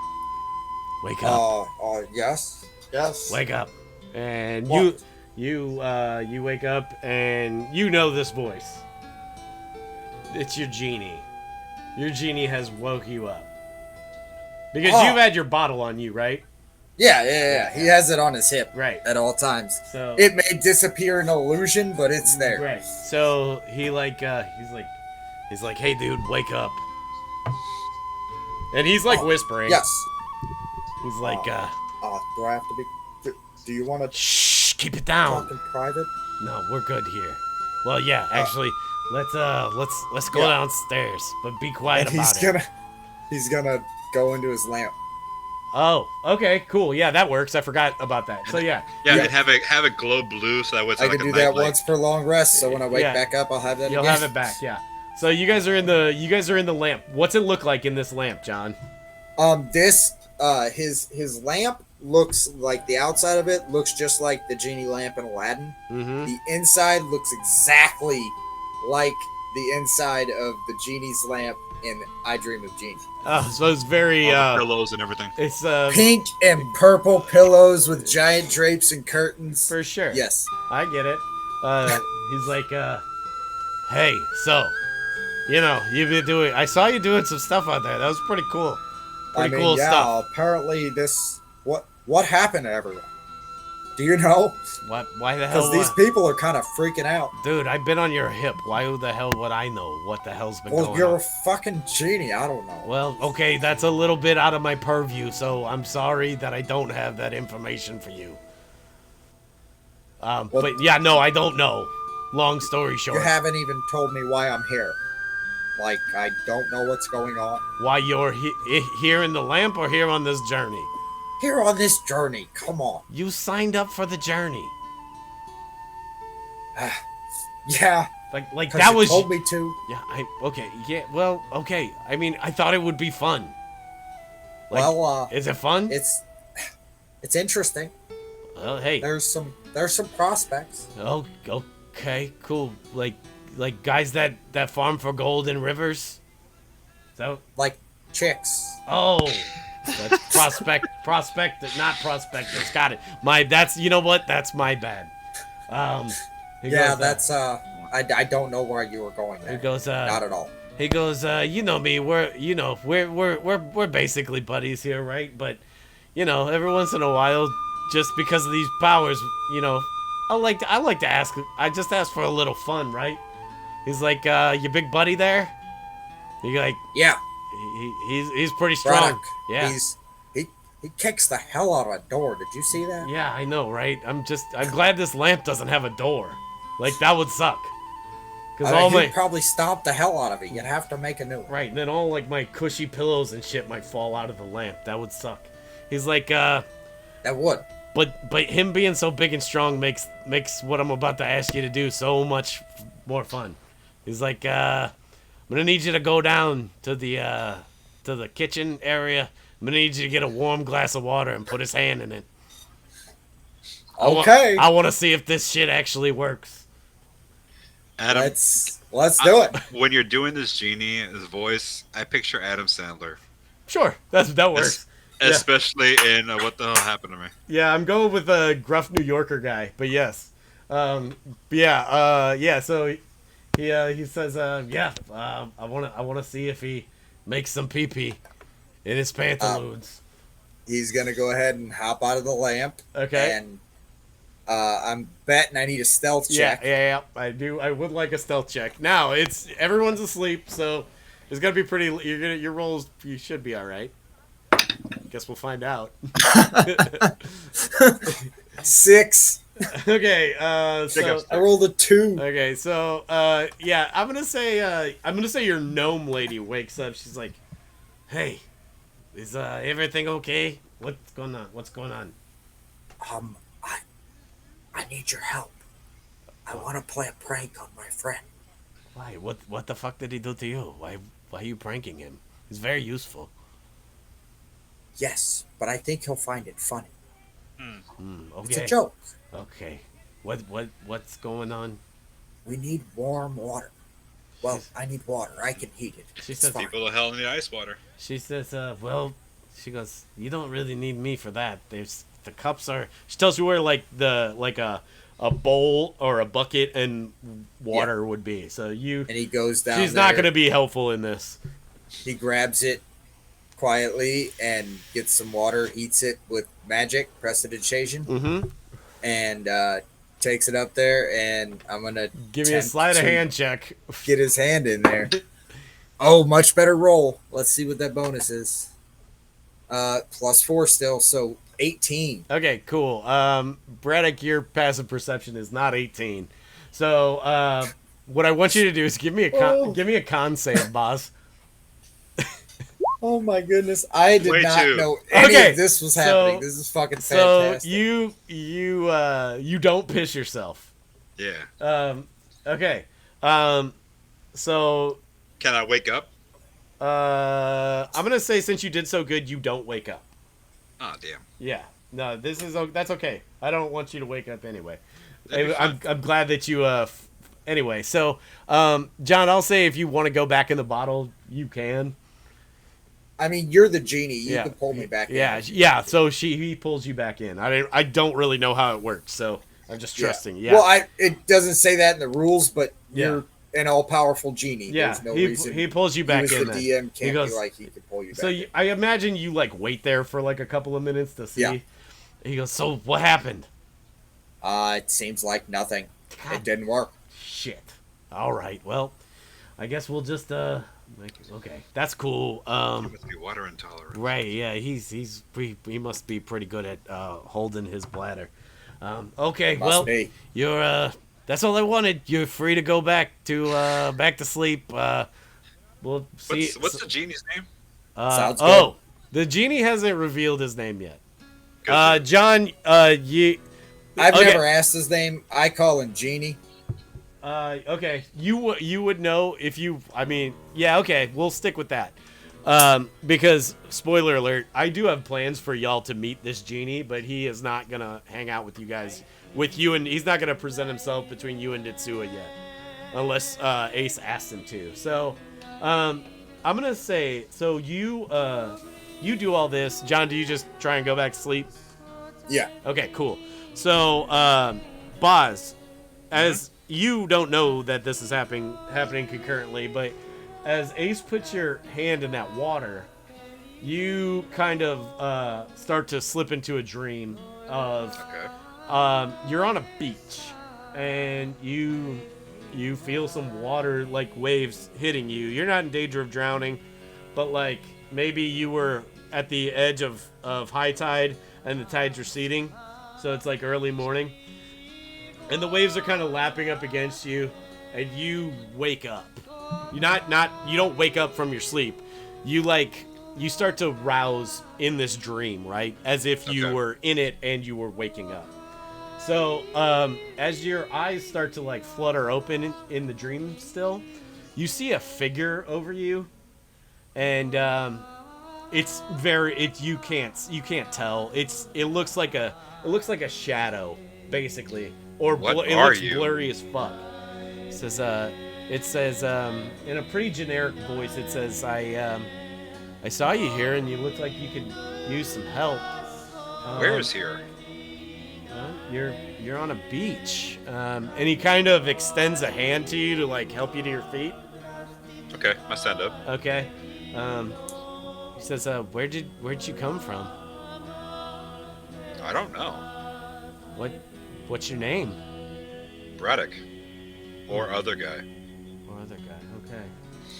wake up, Yes. Yes. wake up, and What? you wake up and you know this voice. It's your genie. Your genie has woke you up because Oh. you've had your bottle on you, right? Yeah. He has it on his hip Right. at all times. So It may disappear in illusion, but it's there. right. So he's like, hey, dude, wake up. And he's like whispering. Yes. He's like, Do I have to be? Do you want to shh, keep it down. talk in private? No, we're good here. Well, yeah, actually, let's go Yeah. downstairs, but be quiet And about it. he's gonna go into his lamp. Oh, okay, cool. Yeah, that works. I forgot about that. So yeah, Yeah, Yeah. and have it glow blue so that way it's I like can a do that nightlight. once per long rest, so when I wake Yeah. back up, I'll have that you'll again. have it back. Yeah. So you guys are in the lamp. What's it look like in this lamp, John? This his lamp looks like the outside of it looks just like the genie lamp in Aladdin. Mm-hmm. The inside looks exactly like the inside of the genie's lamp in I Dream of Genie. Oh, so it's very All the pillows and everything. it's Pink and purple pillows with giant drapes and curtains. for sure. Yes. I get it. He's like, hey, so, you've been doing. I saw you doing some stuff out there. That was pretty cool. Pretty cool stuff. Apparently what happened to everyone? Do you know? What? Why the hell? Because these people are kind of freaking out. Dude, I've been on your hip. Why the hell would I know what the hell's been Well, going you're on? a fucking genie. I don't know. Well, okay, that's a little bit out of my purview, so I'm sorry that I don't have that information for you. Well- But yeah, no, I don't know. Long story short, You haven't even told me why I'm here. Like, I don't know what's going on. why you're here in the lamp or here on this journey? Here on this journey, come on. You signed up for the journey. Yeah, Like 'cause that you was. told me to. Yeah, okay, yeah, well, okay. I mean, I thought it would be fun. Like, Well, is it fun? it's interesting. Well, hey. There's some prospects. Oh, okay, cool. Like guys that farm for gold in rivers. So, Like chicks. oh, that's prospect, not prospectors. Got it. You know what? That's my bad. He Yeah, goes, that's I don't know where you were going He there. goes, Not at all. He goes, you know me, we're basically buddies here, right? But, every once in a while, just because of these powers, I like to ask. I just ask for a little fun, right? He's like, your big buddy there. You're like, Yeah, he's pretty strong. Brock. Yeah, He kicks the hell out of a door. Did you see that? yeah, I know, right? I'm glad this lamp doesn't have a door. Like that would suck. Cause all He'd my probably stomp the hell out of it. You'd have to make a new one. right, and then all like my cushy pillows and shit might fall out of the lamp. That would suck. He's like, That would. but him being so big and strong makes what I'm about to ask you to do so much more fun. He's like, I'm gonna need you to go down to the kitchen area. I'm gonna need you to get a warm glass of water and put his hand in it. Okay. I want to see if this shit actually works. Adam, Let's do it. when you're doing this genie, his voice, I picture Adam Sandler, Sure, that works. Yeah. especially in What the Hell Happened to Me. Yeah, I'm going with a gruff New Yorker guy, but yes, yeah. So he says, I wanna see if he makes some pee pee in his pantaloons. He's gonna go ahead and hop out of the lamp. Okay. And I'm betting I need a stealth Yeah, check. yeah, I do. I would like a stealth check. Now everyone's asleep, so it's gonna be pretty. Your rolls. You should be all right. Guess we'll find out. 6. Okay. So. I rolled a 2. Okay, so yeah, I'm gonna say your gnome lady wakes up. She's like, "Hey, is everything okay? What's going on? What's going on?" I need your help. I want to play a prank on my friend. Why? What the fuck did he do to you? Why are you pranking him? He's very useful. Yes, but I think he'll find it funny. Okay. It's a joke. Okay. What's going on? We need warm water. Well, I need water. I can heat it. She It's says- fine. People to hell need ice water. She says, well, she goes, you don't really need me for that. There's the cups are. She tells you where like a bowl or a bucket and water would be. So And he goes down. she's not there. gonna be helpful in this. He grabs it quietly and gets some water, heats it with magic, prestidigitation, Mm-hmm. and takes it up there. And I'm gonna Give me a attempt sleight of to hand check. Get his hand in there. Oh, much better roll. Let's see what that bonus is. +4 still, so 18. Okay, cool. Braddock, your passive perception is not 18. So, What I want you to do is give me a con save, boss. Oh my goodness! I did Way not too. know any Okay, of this was so- happening. This is fucking So fantastic. you don't piss yourself. Yeah. Okay. So Can I wake up? I'm gonna say since you did so good, you don't wake up. Oh, damn. Yeah. No, that's okay. I don't want you to wake up anyway. That'd be I'm glad that you anyway. So John, I'll say if you want to go back in the bottle, you can. I mean, you're the genie. You Yeah. can pull me back Yeah, in. yeah. So he pulls you back in. I don't really know how it works, so I'm just trusting. Yeah. Well, it doesn't say that in the rules, but Yeah. you're an all-powerful genie. Yeah, There's no he reason. pulls you back you as in. the then. DM He can't goes- be like he can pull you back. So in. I imagine you like wait there for like a couple of minutes to see. Yeah. He goes, so what happened? It seems like nothing. God. It didn't work. Shit. All right. Well, I guess we'll just okay. That's cool. He must be water intolerant. Right. Yeah. He must be pretty good at holding his bladder. Okay. Must well, be. you're that's all I wanted. You're free to go back to sleep. We'll see. What's the genie's name? Sounds Oh, the genie hasn't revealed his name yet. Good. John, you. I've okay. never asked his name. I call him Genie. Okay, you would know if you. I mean, yeah. Okay, we'll stick with that. Because spoiler alert, I do have plans for y'all to meet this genie, but he is not gonna hang out with you guys. And he's not gonna present himself between you and Nitsua yet, unless Ace asked him to. So, I'm gonna say so. You do all this, John. Do you just try and go back to sleep? Yeah. Okay, cool. So, Boz, as you don't know that this is happening concurrently, but as Ace puts your hand in that water, you kind of start to slip into a dream of Okay. you're on a beach and you feel some water like waves hitting you. You're not in danger of drowning, but like maybe you were at the edge of high tide and the tide's receding, so it's like early morning and the waves are kind of lapping up against you and you wake up. You don't wake up from your sleep. You start to rouse in this dream, right? As if you Okay. were in it and you were waking up. So, as your eyes start to like flutter open in the dream still, you see a figure over you, and you can't tell. It looks like a shadow, basically, or What it are looks you? blurry as fuck. It says in a pretty generic voice. It says, I saw you here, and you look like you could use some help. Where is here? You're on a beach, and he kind of extends a hand to you to like help you to your feet. Okay, I stand up. Okay. He says, where'd you come from? I don't know. What's your name? Braddock. Or other guy. Or other guy. Okay.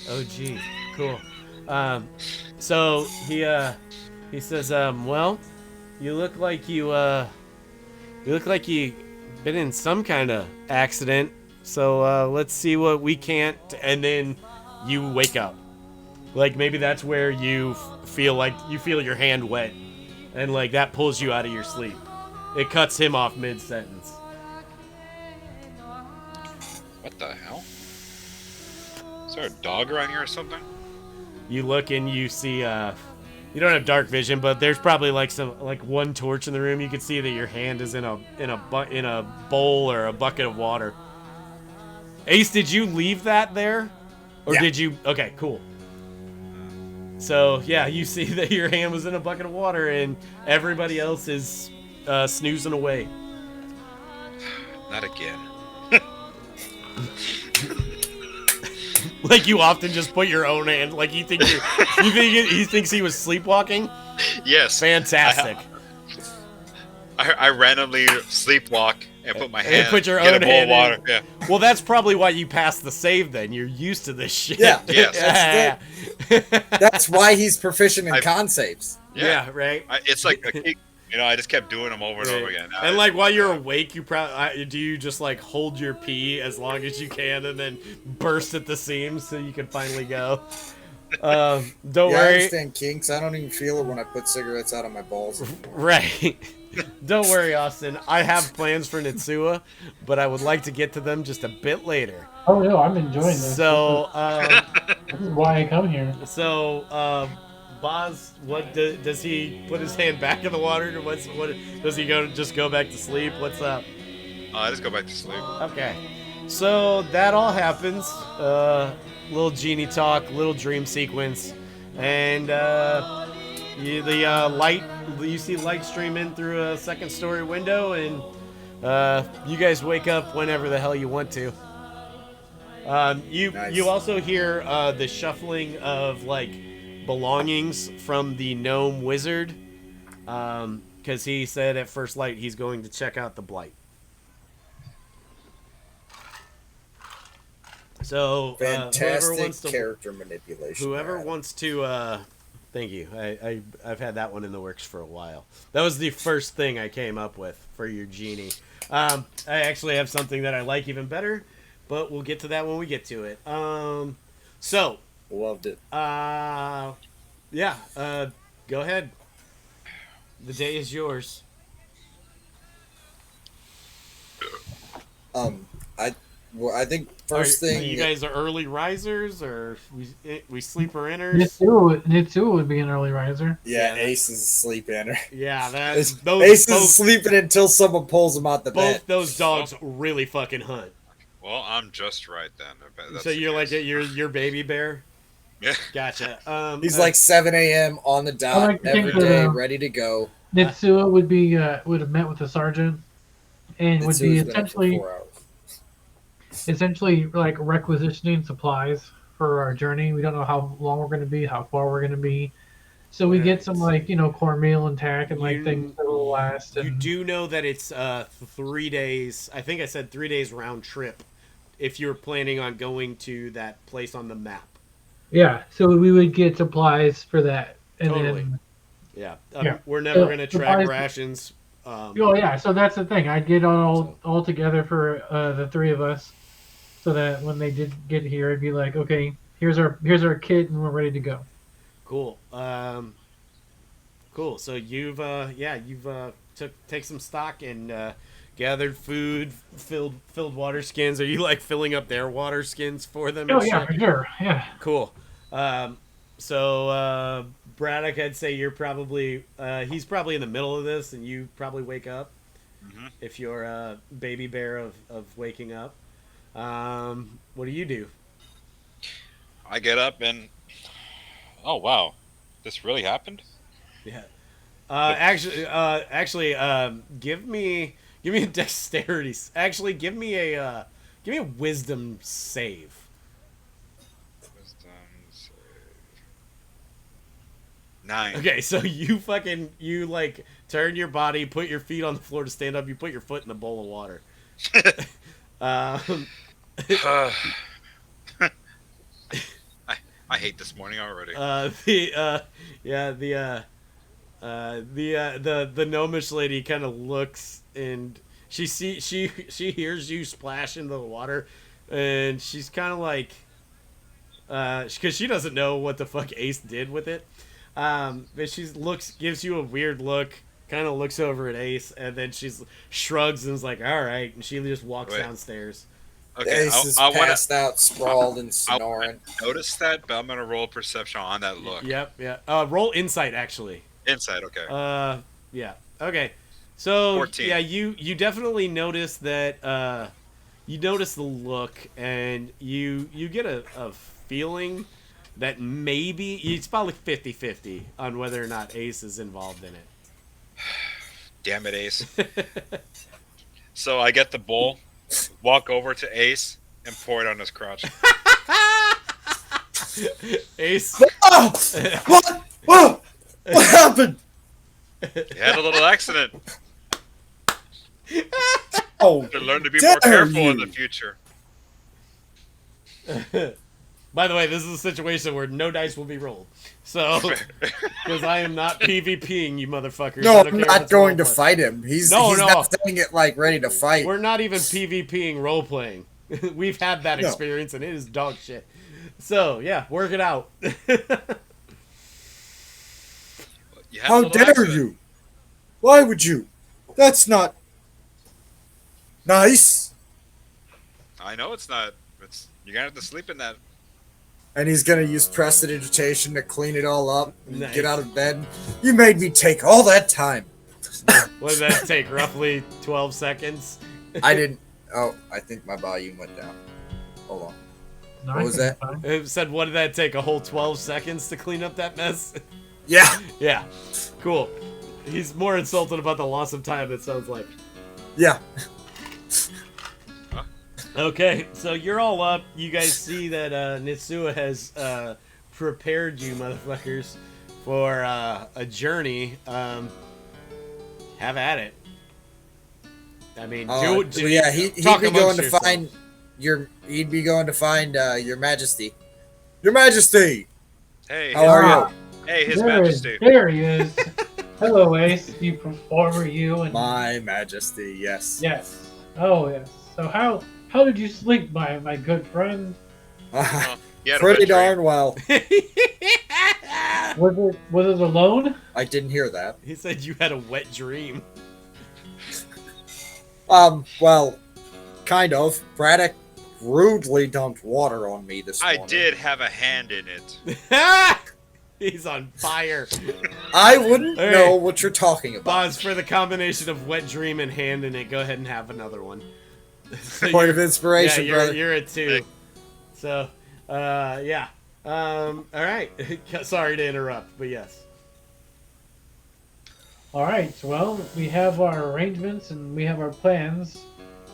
Oh, gee. Cool. So he says, well, you look like you been in some kind of accident. So let's see what we can't. And then you wake up. Like maybe that's where you feel your hand wet, and like that pulls you out of your sleep. It cuts him off mid-sentence. What the hell? Is there a dog around here or something? You look and you see you don't have dark vision, but there's probably like one torch in the room. You can see that your hand is in a bowl or a bucket of water. Ace, did you leave that there? Or Yeah. did you? Okay, cool. So, yeah, you see that your hand was in a bucket of water and everybody else is snoozing away. Not again. Like you often just put your own hand, like he thinks he was sleepwalking? Yes. Fantastic. I randomly sleepwalk and put my hand put your get own a bowl hand of water. in. Yeah. Well, that's probably why you passed the save then. You're used to this shit. Yeah, Yes. That's why he's proficient in I've- con saves. Yeah, right? It's like You know, I just kept doing them over and over again. And like while you're awake, you do you just like hold your pee as long as you can and then burst at the seams so you can finally go? Don't I worry. understand kinks. I don't even feel it when I put cigarettes out of my balls. Right. Don't worry, Austin. I have plans for Nitsua, but I would like to get to them just a bit later. Oh no, I'm enjoying this. So, This is why I come here. Boz, what does he put his hand back in the water? Or what does he go back to sleep? What's up? I just go back to sleep. Okay, so that all happens. Little genie talk, little dream sequence, and you see light stream in through a second story window, and you guys wake up whenever the hell you want to. Nice. You also hear the shuffling of like belongings from the gnome wizard, because he said at first light he's going to check out the blight. So Fantastic character manipulation. whoever Brad. wants to, thank you. I've had that one in the works for a while. That was the first thing I came up with for your genie. I actually have something that I like even better, but we'll get to that when we get to it. So. Loved it. Go ahead. The day is yours. I think first thing You guys are early risers, or we sleeper inners? Nitsua would be an early riser. Yeah, Yeah, Ace is asleep in her. Yeah, Ace both is sleeping until someone pulls him out the bed. both those dogs really fucking hunt. Well, I'm just right then. I bet that's So the you're like case. your baby bear. Yeah. Gotcha. He's like 7 a.m. on the I dot like to every think day, that, ready to go. Nitsua would have met with the sergeant and would be Mitsu's been up for essentially 4 hours. like requisitioning supplies for our journey. We don't know how long we're going to be, how far we're going to be. So we get some cornmeal and tack and things that will last. You And, do know that it's 3 days. I think I said 3 days round trip. If you're planning on going to that place on the map. yeah, so we would get supplies for that. And Totally. then Yeah. We're never going to track supplies- rations. oh yeah, so that's the thing. I'd get all together for the three of us, so that when they did get here, it'd be like, okay, here's our kit, and we're ready to go. Cool. Cool. So you've take some stock and gathered food, filled water skins. Are you like filling up their water skins for them? Oh and yeah, shit? for sure. Yeah. Cool. So Braddock, I'd say you're probably he's probably in the middle of this, and you probably wake up if you're a baby bear of waking up. What do you do? I get up and oh wow, this really happened. Yeah. Actually, give me a dexterity. Actually, give me a wisdom save. Wisdom save. 9. Okay, so you like turn your body, put your feet on the floor to stand up. You put your foot in a bowl of water. I hate this morning already. The gnomish lady kind of looks and she hears you splash into the water, and she's kind of like, because she doesn't know what the fuck Ace did with it, but gives you a weird look, kind of looks over at Ace, and then she's shrugs and is like, all right, and she just walks downstairs. Okay, Ace is passed out, sprawled, and snoring. I noticed that, but I'm gonna roll perception on that look. Yep, yeah. Roll insight, actually. Inside, okay. Yeah. Okay. So 14. yeah, you definitely notice that you notice the look, and you get a feeling that maybe it's probably 50-50 on whether or not Ace is involved in it. Damn it, Ace. So I get the bowl, walk over to Ace, and pour it on his crotch. Ace. Oh! What? Whoa! What happened? He had a little accident. Oh, To learn to be dare more careful you. in the future. By the way, this is a situation where no dice will be rolled. So, because I am not PvPing you motherfuckers. No, I don't I'm care if not it's going to roleplay. fight him. He's No. not saying it like ready to fight. We're not even PvPing role playing. We've had that No. experience and it is dog shit. So, yeah, work it out. You have a How little dare accident. you? Why would you? That's not nice. I know it's not. You're gonna have to sleep in that. And he's gonna use prestidigitation to clean it all up and Nice. get out of bed. You made me take all that time. What did that take? Roughly 12 seconds? I didn't. Oh, I think my volume went down. Hold on. No, What I was think that? it's fine. It said, what did that take? A whole 12 seconds to clean up that mess? Yeah, Yeah. Cool. He's more insulted about the loss of time, it sounds like. yeah. Okay, so you're all up. You guys see that Nitsua has prepared you motherfuckers for a journey. Have at it. I mean, Yeah, he'd be talk going amongst to yourselves. find He'd be going to find Your Majesty. Your Majesty. Hey, How are you? hey, His There Majesty. there he is. Hello, Ace. You performer, you and My Majesty. Yes. yes. Oh yes. So how did you sleep, my good friend? Oh, you had a Pretty wet dream. darn well. Was it alone? I didn't hear that. He said you had a wet dream. Well, kind of. Braddock rudely dumped water on me this I morning. did have a hand in it. He's on fire. I wouldn't Hey. know what you're talking about. Boz, for the combination of wet dream and hand in it, go ahead and have another one. So Point you're- of inspiration, yeah, brother. you're at 2. So, yeah. All right. Sorry to interrupt, but yes. All right. Well, we have our arrangements and we have our plans.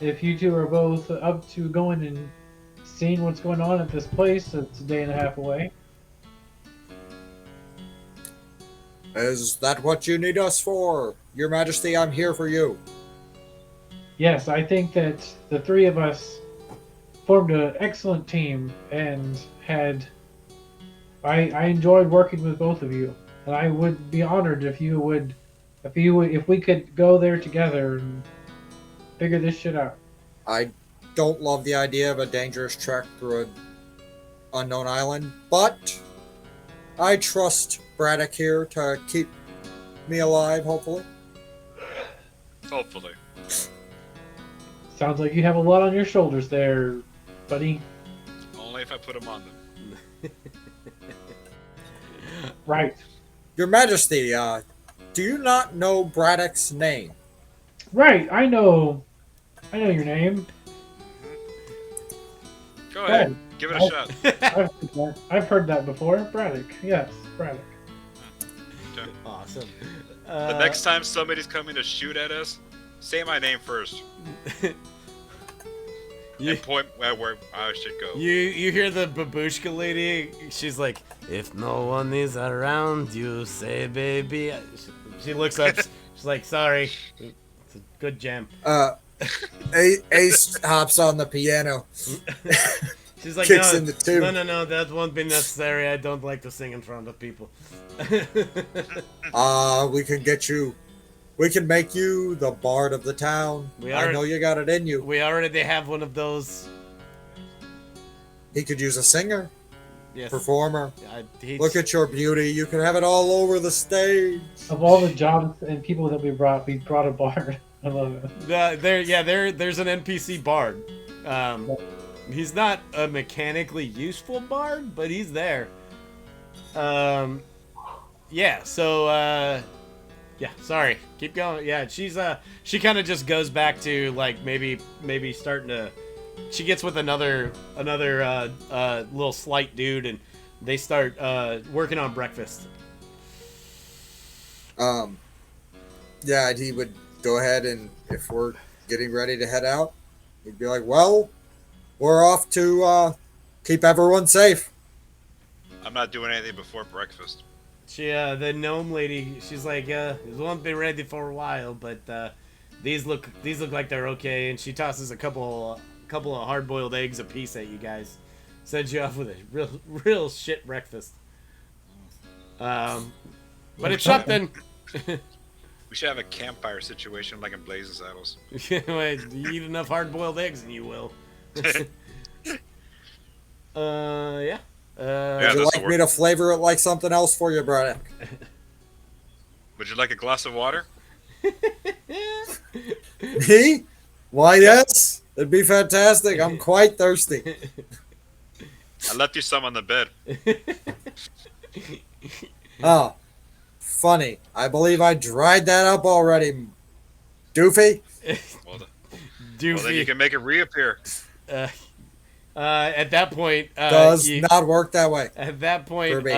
If you two are both up to going and seeing what's going on at this place, it's a day and a half away. Is that what you need us for? Your Majesty, I'm here for you. Yes, I think that the three of us formed an excellent team and had. I enjoyed working with both of you, and I would be honored if we could go there together and figure this shit out. I don't love the idea of a dangerous trek through an unknown island, but I trust Braddock here to keep me alive, hopefully. Hopefully. Sounds like you have a lot on your shoulders there, buddy. Only if I put them on them. Right. Your Majesty, do you not know Braddock's name? Right, I know your name. Go Go ahead. ahead. Give it a shot. I've heard that before. Braddock. Yes, Braddock. Awesome. The next time somebody's coming to shoot at us, say my name first you, and point at where I should go. you hear the babushka lady? She's like, if no one is around, you say, baby. She looks up. She's like, sorry. It's a good jam. Ace hops on the piano. She's like, Kicks no, in the tune. no, that won't be necessary. I don't like to sing in front of people. We can make you the bard of the town. We I are- know you got it in you. We already have one of those. He could use a singer, Yes. performer. He's- Look at your beauty. You can have it all over the stage. Of all the jobs and people that we brought a bard. I love it. There's an NPC bard. He's not a mechanically useful bard, but he's there. Yeah. So yeah. Sorry. Keep going. Yeah. She kind of just goes back to like maybe starting to. She gets with another little slight dude, and they start working on breakfast. Yeah, and he would go ahead and if we're getting ready to head out, he'd be like, "Well, we're off to keep everyone safe." I'm not doing anything before breakfast. She, the gnome lady, she's like, it won't be ready for a while, but these look like they're okay. And she tosses a couple of hard-boiled eggs apiece at you guys. Sends you off with a real shit breakfast. But it's something. We should have a campfire situation like in Blazing Saddles. You eat enough hard-boiled eggs and you will. Yeah. Yeah, Would you this'll like me work. to flavor it like something else for you, Braddock? Would you like a glass of water? Me? Why, yes. It'd be fantastic. I'm quite thirsty. I left you some on the bed. Oh, funny. I believe I dried that up already, doofy. Well, Doofy. well, then you can make it reappear. At that point, Does not work that way. At that point, For me.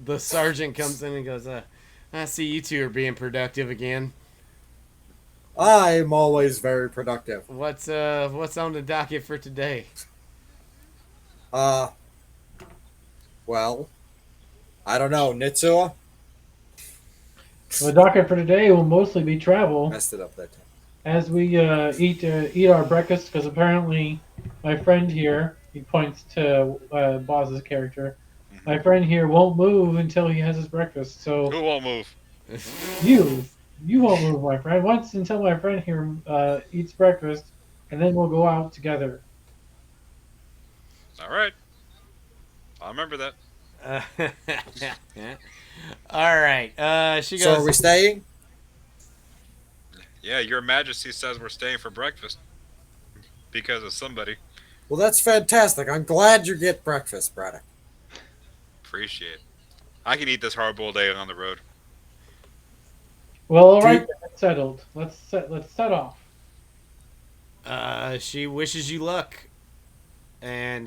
the sergeant comes in and goes, "I see you two are being productive again. I'm always very productive. What's on the docket for today?" Well, I don't know. Nitsua? The docket for today will mostly be travel Messed it up that time. as we eat our breakfast, because apparently my friend here, he points to Boz's character, my friend here won't move until he has his breakfast. So Who won't move? you won't move, my friend. Once until my friend here eats breakfast, and then we'll go out together. All right. I'll remember that. All right. She goes. So are we staying? Yeah, Your Majesty says we're staying for breakfast because of somebody. Well, that's fantastic. I'm glad you get breakfast, Braddock. Appreciate. I can eat this hard-boiled egg on the road. Well, all right, then, it's settled. Let's set off. She wishes you luck, and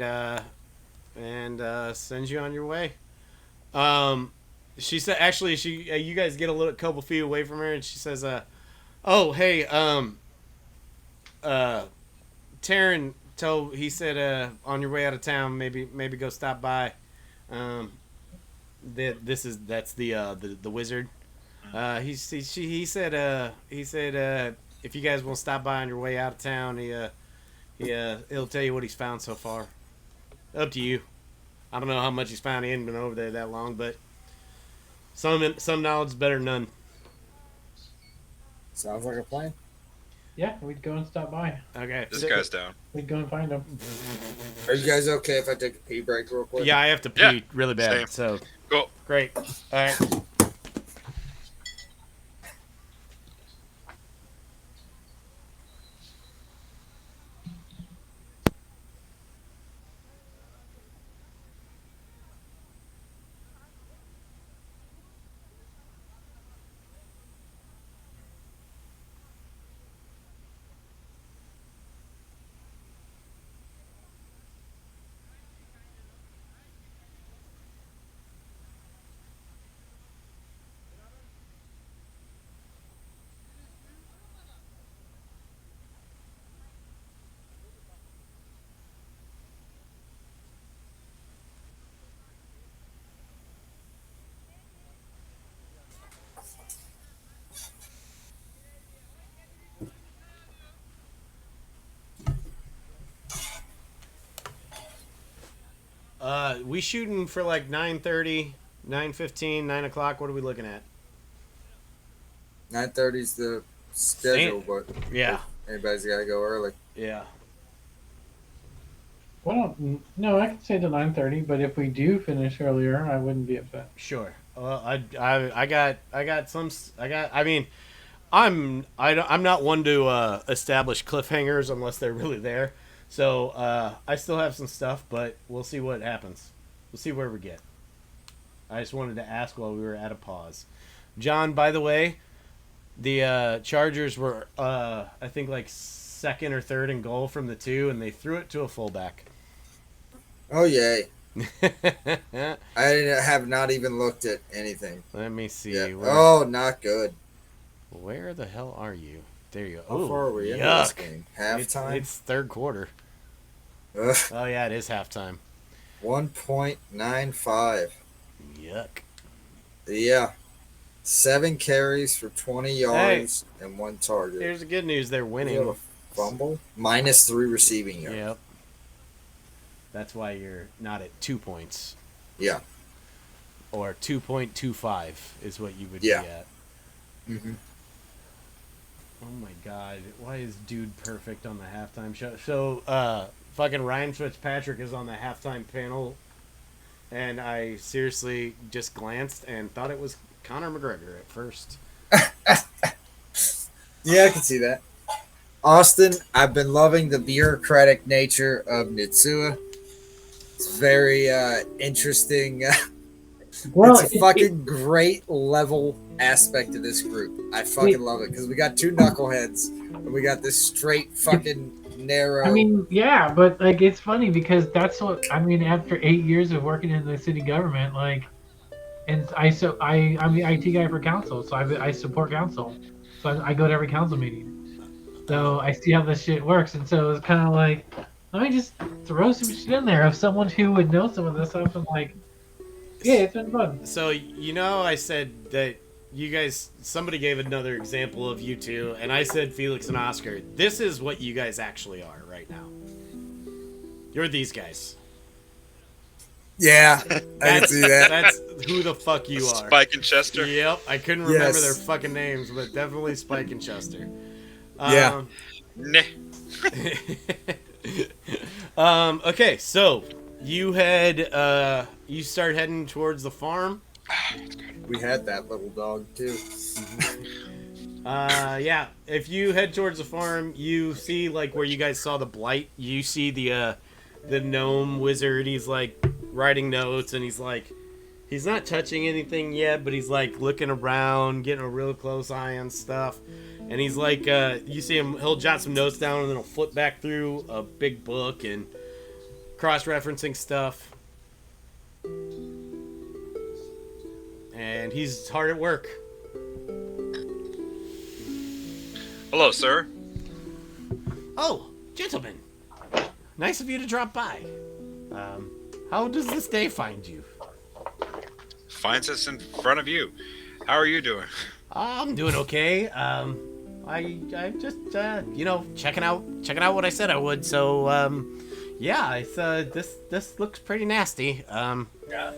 sends you on your way. She said, actually, you guys get a couple feet away from her, and she says, "Oh, hey, Taryn he said, on your way out of town, maybe go stop by. That's the wizard. He said if you guys will stop by on your way out of town, he'll tell you what he's found so far. Up to you. I don't know how much he's found. He hasn't been over there that long, but some knowledge is better than none." Sounds like a plan. Yeah, we'd go and stop by. Okay. This guy's down. We'd go and find him. Are you guys okay if I take a pee break real quick? Yeah, I have to pee Yeah, really bad. same. So Go. great. All right. We shooting for like 9:30, 9:15, 9 o'clock. What are we looking at? 9:30's the schedule, but Yeah. anybody's got to go early. Yeah. No, I could say to 9:30, but if we do finish earlier, I wouldn't be upset. Sure. Well, I mean, I'm not one to establish cliffhangers unless they're really there. So I still have some stuff, but we'll see what happens. We'll see where we get. I just wanted to ask while we were at a pause. John, by the way, the Chargers were I think like second or third in goal from the 2, and they threw it to a fullback. Oh, yay. I have not even looked at anything. Let me see. Yeah. Oh, not good. Where the hell are you? There you How go. far are we into Yuck. this game? Halftime? It's third quarter. Ugh. Oh yeah, it is halftime. 1.95. Yuck. Yeah. 7 carries for 20 yards and 1 target. Here's the good news: they're You have winning. a fumble? -3 receiving yards. Yep. That's why you're not at 2 points. Yeah. Or 2.25 is what you would Yeah. be at. Mm-hmm. Oh my god, why is Dude Perfect on the halftime show? So, fucking Ryan Fitzpatrick is on the halftime panel, and I seriously just glanced and thought it was Conor McGregor at first. Yeah, I can see that. Austin, I've been loving the bureaucratic nature of Nitsua. It's very interesting. Well, It's a fucking great level aspect of this group. I fucking love it because we got two knuckleheads and we got this straight fucking narrow. I mean, yeah, but like it's funny because that's what I mean. After 8 years of working in the city government, like, and I'm the IT guy for council, so I support council, so I go to every council meeting, so I see how this shit works, and so it's kind of like let me just throw some shit in there of someone who would know some of this stuff, and like, yeah, it's been fun. So, I said that you guys, somebody gave another example of you two, and I said Felix and Oscar. This is what you guys actually are right now. You're these guys. Yeah, I can see that. That's who the fuck you are. Spike and Chester. Yep, I couldn't remember Yes. their fucking names, but definitely Spike and Chester. Yeah. Nah. Okay, so you you start heading towards the farm. We had that little dog too. Yeah. If you head towards the farm, you see like where you guys saw the blight. You see the gnome wizard. He's like writing notes, and he's not touching anything yet, but he's like looking around, getting a real close eye on stuff. And he's like, you see him. He'll jot some notes down, and then he'll flip back through a big book and cross-referencing stuff. And he's hard at work. Hello, sir. Oh, gentlemen. Nice of you to drop by. How does this day find you? Finds us in front of you. How are you doing? I'm doing okay. I just checking out what I said I would. So yeah, it's this looks pretty nasty. Yeah.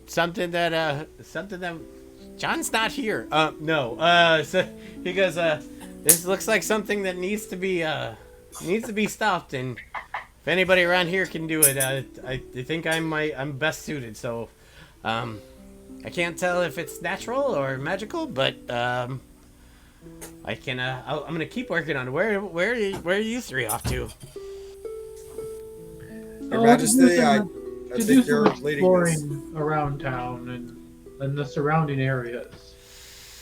Something that John's not here. No. So he goes, this looks like something that needs to be stopped, and if anybody around here can do it, I think I'm best suited. So I can't tell if it's natural or magical, but I'm gonna keep working on it. Where are you three off to? Your Majesty, I To do think some you're leading us. exploring around town and the surrounding areas,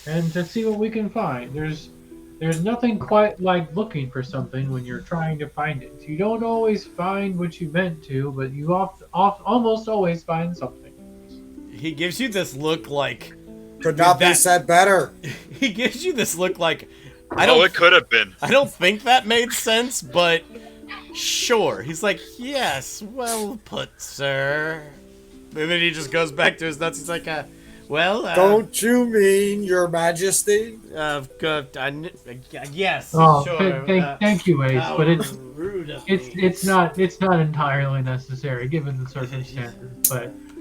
and to see what we can find. There's nothing quite like looking for something when you're trying to find it. You don't always find what you meant to, but you almost always find something. He gives you this look like Could not be that- said better. he gives you this look like It could have been. I don't think that made sense, but sure. He's like, yes, well put, sir. And then he just goes back to his nuts. He's like, Don't you mean Your Majesty? yes, Oh, sure. thank you, Ace, how but rude of it's me. it's not entirely necessary given the circumstances,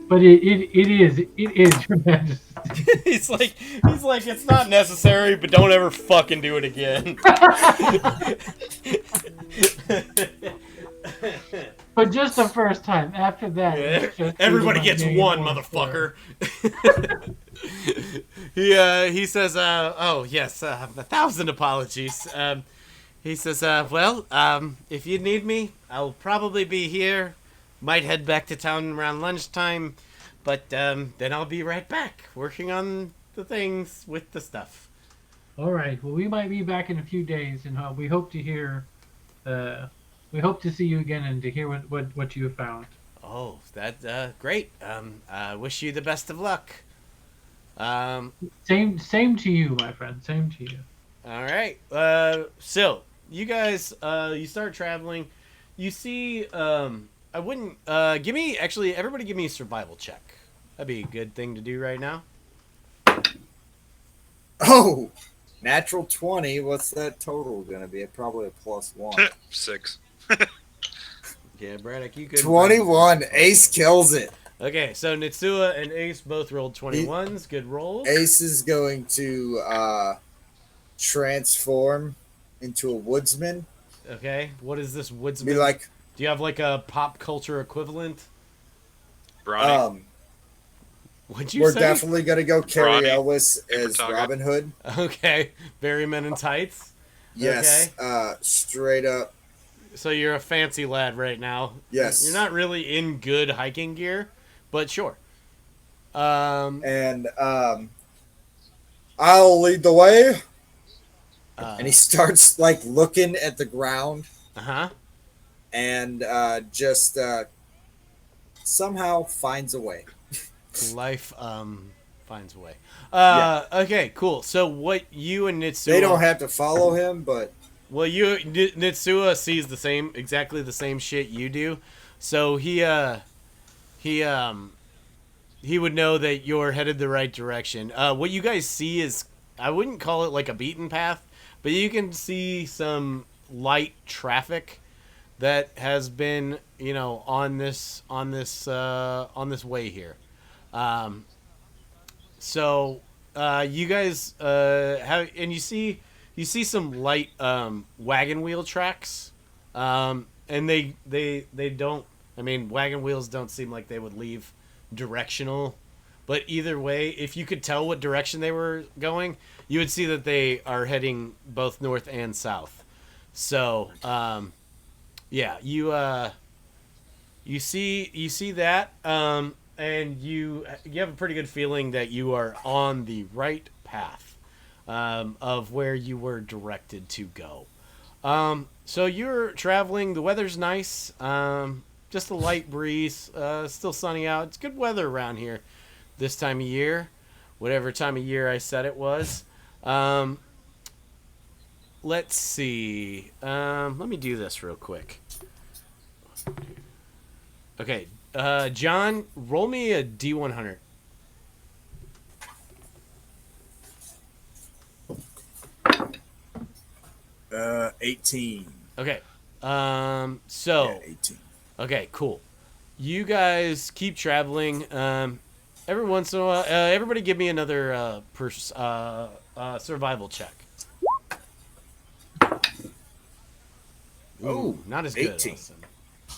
but it is Your Majesty. he's like, it's not necessary, but don't ever fucking do it again. But just the first time. After that, it's just Everybody my gets name one, on motherfucker. He says, oh yes, 1,000 apologies. He says, if you need me, I'll probably be here. Might head back to town around lunchtime, but then I'll be right back working on the things with the stuff. All right. Well, we might be back in a few days, and we hope to hear. We hope to see you again and to hear what you have found. Oh, that's great. I wish you the best of luck. Same to you, my friend. Same to you. All right. So you guys, you start traveling. You see, I wouldn't everybody give me a survival check. That'd be a good thing to do right now. Oh, natural 20. What's that total going to be? Probably a +1. 6. Yeah, Braddock, you could. 21. Ace kills it. Okay, so Nitsua and Ace both rolled 21s. Good rolls. Ace is going to transform into a woodsman. Okay, what is this woodsman? Be like, do you have like a pop culture equivalent? Bronny. What'd you we're say? definitely gonna go Carrie Bronny. Ellis Paper as Tiger. Robin Hood. Okay, Barry Men in Tights. Yes, straight up. So you're a fancy lad right now. Yes. You're not really in good hiking gear, but sure. And I'll lead the way. And he starts like looking at the ground Uh-huh. and just somehow finds a way. Life finds a way. Yeah. Okay, cool. So what you and Nitsua They don't have to follow him, but well, Nitsua sees exactly the same shit you do. So he would know that you're headed the right direction. What you guys see is, I wouldn't call it like a beaten path, but you can see some light traffic that has been, on this way here. So you guys have, and you see some light wagon wheel tracks, and they don't. I mean, wagon wheels don't seem like they would leave directional, but either way, if you could tell what direction they were going, you would see that they are heading both north and south. So yeah, you see that, and you have a pretty good feeling that you are on the right path of where you were directed to go. So you're traveling. The weather's nice. Just a light breeze. Still sunny out. It's good weather around here this time of year, whatever time of year I said it was. Let's see. Let me do this real quick. Okay, John, roll me a D100. uh, 18. Okay. So Yeah, 18. okay, cool. You guys keep traveling. Every once in a while, everybody give me another survival check. Oh, Not as good. 18. Austin.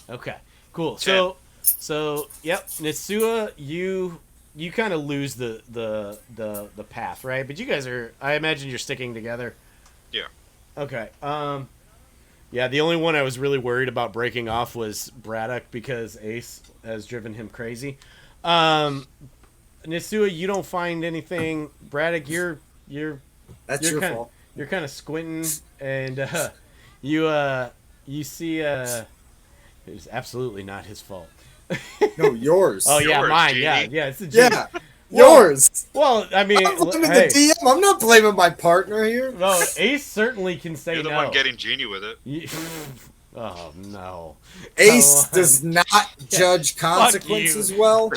Okay, cool. 10. So yep, Nitsua, you kind of lose the path, right? But you guys are, I imagine you're sticking together. Yeah. Okay. Yeah, the only one I was really worried about breaking off was Braddock because Ace has driven him crazy. Nitsua, you don't find anything. Braddock, That's you're your kinda, fault. You're kind of squinting, and you see it's absolutely not his fault. No, yours. Oh yeah, Yours, mine. Djinni. Yeah, it's a yeah, Well- yours. Well, I mean, I'm not blaming hey, the DM. I'm not blaming my partner here. no, Ace certainly can say You're the no. one getting Djinni with it. Oh no, Ace Come on. does not judge consequences well,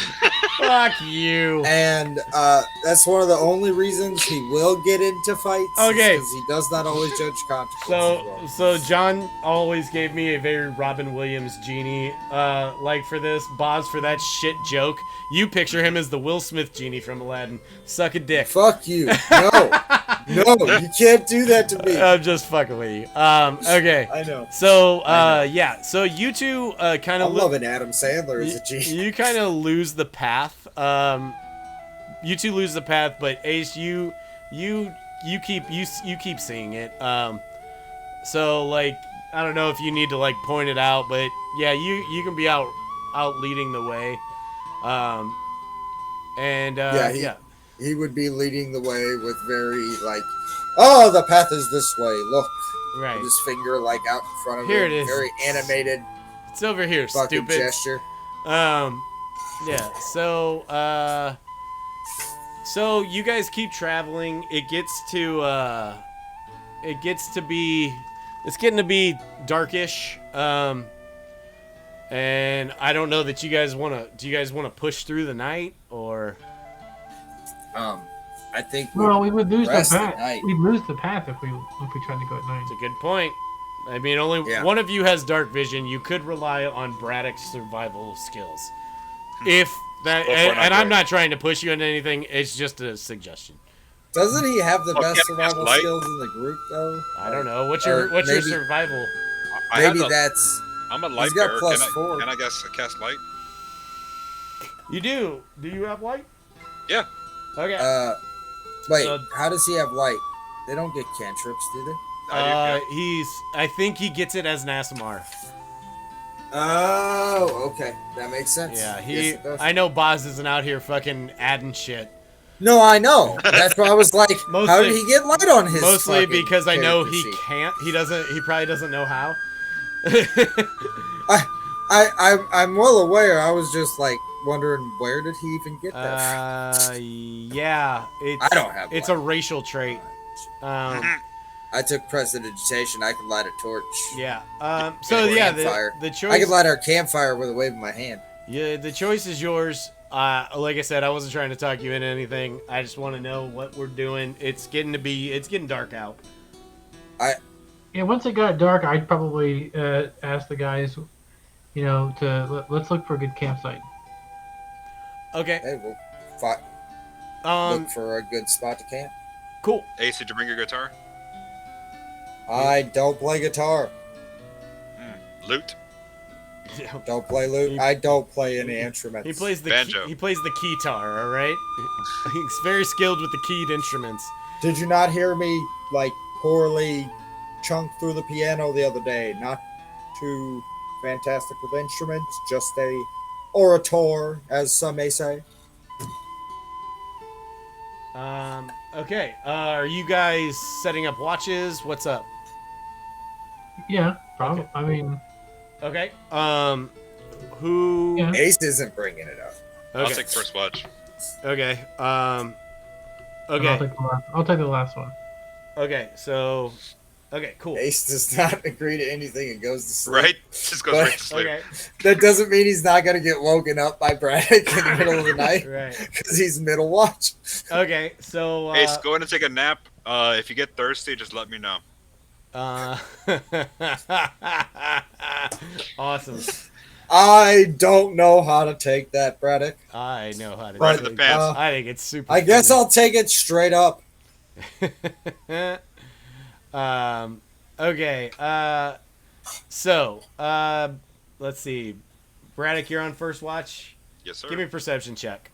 Fuck you. and that's one of the only reasons he will get into fights. Okay. because he does not always judge consequences well. So John always gave me a very Robin Williams Genie, like for this. Boz, for that shit joke, you picture him as the Will Smith Genie from Aladdin. Suck a dick. Fuck you. No, you can't do that to me. I'm just fucking with you. Okay. I know. So, yeah. So you two kind I'm of loving Adam Sandler as a G. you kind of lose the path. You two lose the path, but Ace, you keep seeing it. So like, I don't know if you need to like point it out, but yeah, you can be out leading the way. Yeah. He would be leading the way with very like, oh, the path is this way. Look, Right. with his finger like out in front of Here him. it is. Very animated It's over here, fucking stupid. gesture. Yeah. So you guys keep traveling. It's getting to be darkish. And I don't know that you guys do you guys want to push through the night or? I think Well, we would lose the rest at path. night. We'd lose the path if we tried to go at night. It's a good point. I mean, only Yeah. one of you has dark vision. You could rely on Braddock's survival skills. If that, So far, not and I'm great. not trying to push you into anything. It's just a suggestion. Doesn't he have the Oh, best can't survival cast light? skills in the group though? I don't know. What's or your maybe, survival? I have Maybe the, that's I'm a light he's got bearer. plus Can 4. Can I guess cast light? You do. Do you have light? Yeah. Okay. Wait, So- how does he have light? They don't get cantrips, do they? I do, I think he gets it as an ASMR. Oh, okay, that makes sense. Yeah, Yes, he. it does. I know Boz isn't out here fucking adding shit. No, I know. That's why I was like, how Mostly- did he get light on his? Mostly fucking because I know character he sheet? can't. He doesn't. He probably doesn't know how. I'm well aware. I was just like wondering where did he even get that? Yeah. It's, I don't have It's light. a racial trait. I took prestidigitation. I can light a torch. Yeah. So yeah, Campfire. the choice. I can light our campfire with a wave of my hand. Yeah, the choice is yours. Like I said, I wasn't trying to talk you into anything. I just want to know what we're doing. It's getting dark out. Yeah, once it got dark, I'd probably ask the guys, let's look for a good campsite. Okay. Hey, we'll look for a good spot to camp. Cool. Ace, did you bring your guitar? I don't play guitar. Lute. Don't play lute. I don't play any instruments. He plays the Banjo. he plays the keytar. All right. He's very skilled with the keyed instruments. Did you not hear me like poorly chunk through the piano the other day? Not too fantastic with instruments, just a orator, as some may say. Okay. Are you guys setting up watches? What's up? Yeah, probably. Okay. I mean, Okay. Who? Yeah. Ace isn't bringing it up. I'll Okay. take first watch. Okay. I'll Okay. take the last one. Okay. So. Okay. Cool. Ace does not agree to anything and goes to sleep. Right? Just goes But- right to sleep. Okay. That doesn't mean he's not going to get woken up by Braddock in the middle of the night Right. because he's middle watch. Okay. So. Ace, go ahead and take a nap. If you get thirsty, just let me know. Awesome. I don't know how to take that, Braddock. I know how to Right do in the it. pants. I think it's super. I guess funny. I'll take it straight up. Okay. So, let's see. Braddock, you're on first watch. Yes, sir. Give me a perception check.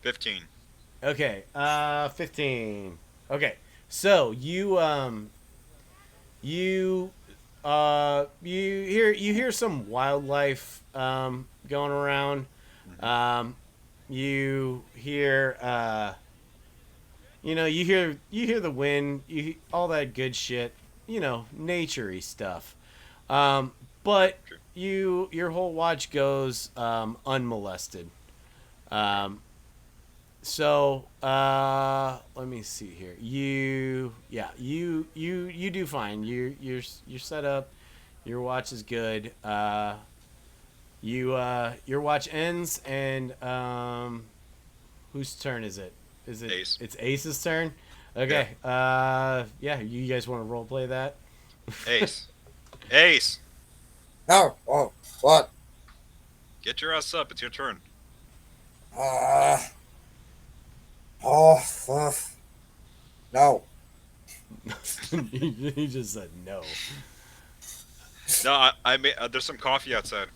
$15. Okay. 15. Okay. So you hear some wildlife going around. You hear you hear the wind, all that good shit, nature-y stuff. But your whole watch goes unmolested. So let me see here. You do fine. You're set up. Your watch is good. Your watch ends, and whose turn is it? Is it Ace. It's Ace's turn. Okay. Yeah. You guys want to role play that? Ace. Ace. No. Oh, what? Get your ass up. It's your turn. No. He just said no. No, I made. There's some coffee outside.